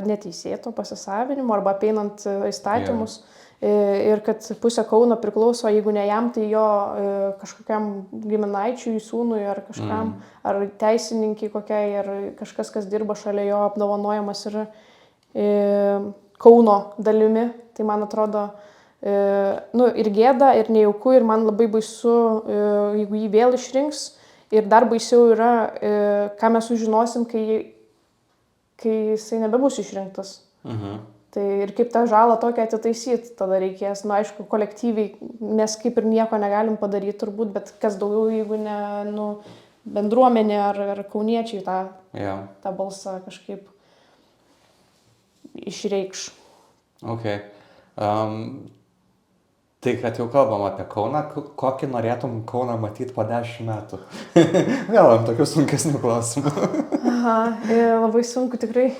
B: neteisėto pasisavinimo arba apeinant įstatymus. Ir kad pusė Kauno priklauso, jeigu ne jam, tai jo kažkokiam giminaičiui, sūnui ar kažkam, ar teisininkai kokiai, ar kažkas, kas dirba šalia jo, apdovanojamas yra Kauno dalimi. Tai man atrodo, ir gėda, ir nejauku, ir man labai baisu, jeigu jį vėl išrinks. Ir dar baisiau yra, ką mes sužinosim, kai jisai nebebus išrinktas. Tai ir kaip tą žalą tokią atitaisyti tada reikės. Nu, aišku, kolektyviai mes kaip ir nieko negalim padaryti turbūt, bet kas daugiau, jeigu ne bendruomenė ar kauniečiai tą balsą kažkaip išreikš.
A: Okay. Tai, kad jau kalbam apie Kauną, kokį norėtum Kauną matyti po 10 metų? Vėl ant tokių sunkesnių klausimų.
B: Labai sunku, tikrai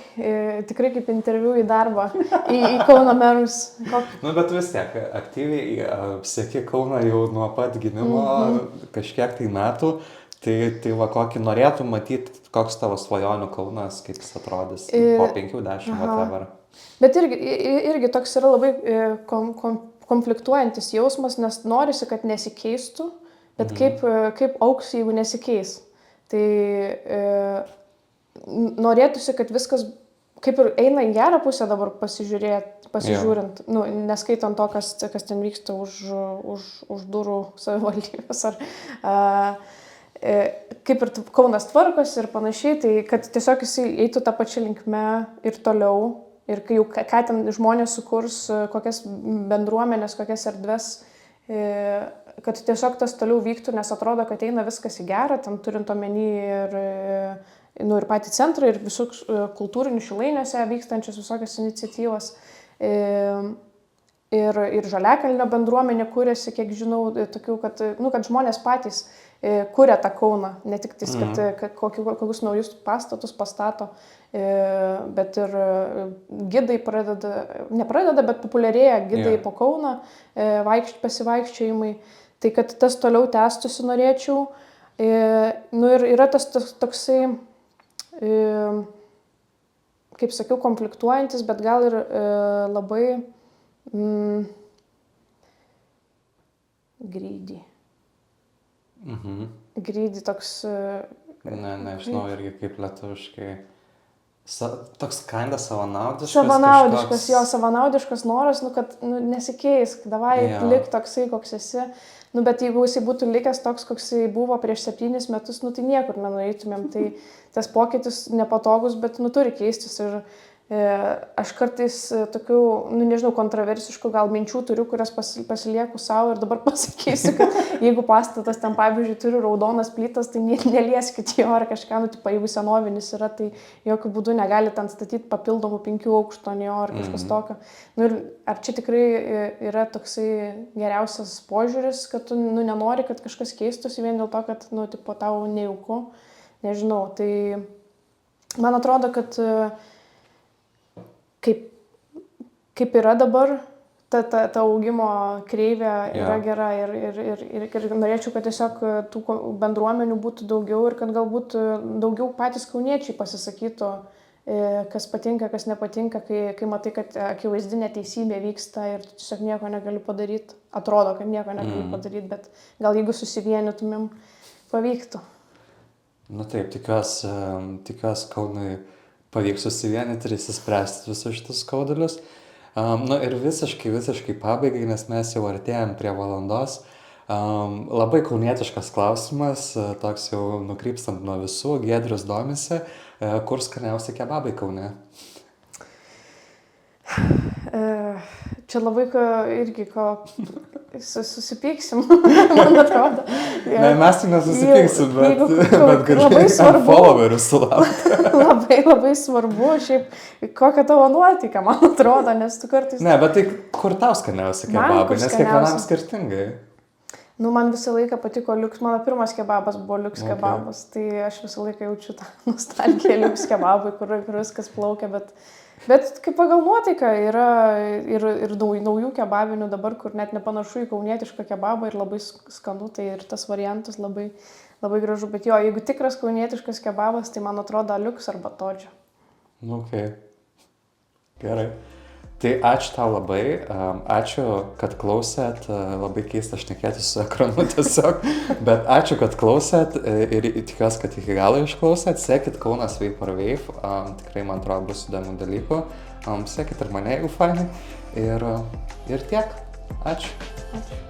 B: kaip interviu į darbą, į Kauno merus.
A: Bet vis tiek, aktyviai seki Kauną jau nuo pat gimimo kažkiek tai metų, tai va kokį norėtum matyti, koks tavo svajonių Kaunas, kaip jis atrodys po 5-10 whatever.
B: Bet irgi toks yra labai konfliktuojantis jausmas, nes norisi, kad nesikeistų, bet kaip auks, jeigu nesikeis. Tai norėtųsi, kad viskas kaip ir eina į gerą pusę dabar pasižiūrint, neskaitant to, kas ten vyksta už durų savivaldybės. Kaip ir Kaunas tvarkosi ir panašiai, tai kad tiesiog jisai eitų tą pačią linkmę ir toliau. Ir kai jau ką ten žmonės sukurs, kokias bendruomenės, kokias erdves, kad tiesiog tas toliau vyktų, nes atrodo, kad eina viskas į gerą, ten turint omeny ir patį centrą, ir visus kultūrinius šilainiuose vykstančius visokias iniciatyvas. Ir Žaliakalnio bendruomenė kūrėsi, kiek žinau, tokių, kad žmonės patys kuria tą Kauną, ne tik tais, kad kokius naujus pastatus pastato, bet ir gidai nepradeda, bet populiarėja gidai po Kauną, pasivaikščiojimai. Tai kad tas toliau tęstųsi norėčiau. Ir yra tas toksai, kaip sakiau, konfliktuojantis, bet gal ir labai greedy. Greedy toks...
A: Nežinau irgi kaip lietuviškai. Toks kinda savanaudiškas.
B: Savanaudiškas, savanaudiškas noras, kad nesikeisk, davai lik toksai, koks esi. Bet jeigu jisai būtų likęs toks, koks jisai buvo prieš 7 metus, tai niekur nenueitumėm. Tai tas pokytis nepatogus, bet turi keistis. Ir aš kartais tokių, nežinau, kontroversiškų gal minčių turiu, kurias pasilieku savo ir dabar pasakysiu, kad jeigu pastatas ten, pavyzdžiui, turi raudonas plytas, tai nelieskit jo ar kažką, jeigu senovinis yra, tai jokių būdų negali ten statyti papildomų 5 aukštų ant jo ar kažkas tokio. Ir ar čia tikrai yra toksai geriausias požiūris, kad tu nenori, kad kažkas keistųsi vien dėl to, kad tipo tau nejauku, nežinau. Tai man atrodo, kad kaip yra dabar, ta augimo kreivė yra gera ir norėčiau, kad tiesiog tų bendruomenių būtų daugiau ir kad galbūt daugiau patys kauniečiai pasisakytų, kas patinka, kas nepatinka, kai matai, kad akivaizdi neteisybė vyksta ir tu tiesiog nieko negali padaryti. Atrodo, kad nieko negali padaryti, bet gal jeigu susivienytumėm, pavyktų.
A: Taip, tikiuosi Kaunui pavyks susivienyti ir įsispręsti visus šitus skaudulius. Ir visiškai pabaigai, nes mes jau artėjam prie valandos. Labai kaunietiškas klausimas, toks jau nukrypstant nuo visų. Giedrius domisi, kur skaniausi kebabai Kaune?
B: Čia labai irgi susipyksim, man atrodo.
A: Mes tik nesusipyksim, bet
B: galėsim
A: followerių sulaukti.
B: Labai svarbu, šiaip, kokia tavo nuotaika, man atrodo, nes tu kartais...
A: Ne, bet tai kur tau skaniausi kebabai, nes kiekvienam skirtingai.
B: Man visą laiką patiko mano pirmas kebabas buvo liuks kebabas, tai aš visą laiką jaučiu tą nostalgiją liuks kebabai, kur viskas plaukia, bet Bet kaip pagal nuotaiką yra ir naujų kebabinių dabar, kur net nepanašu į kaunietišką kebabą ir labai skanu, tai ir tas variantas labai, labai gražu. Bet jo, jeigu tikras kaunietiškas kebabas, tai man atrodo aliuks arba todžia.
A: Okay. Gerai. Tai ačiū tau labai, ačiū, kad klausėt, labai keista šnekėti su ekranu tiesiog, bet ačiū, kad klausėt ir tikiuosi, kad iki galo išklausėt, sekit Kaunas Vaporwave, tikrai man atrodo bus įdomių dalykų, sekit ir mane, jeigu fainai, ir tiek, ačiū.
B: Ačiū.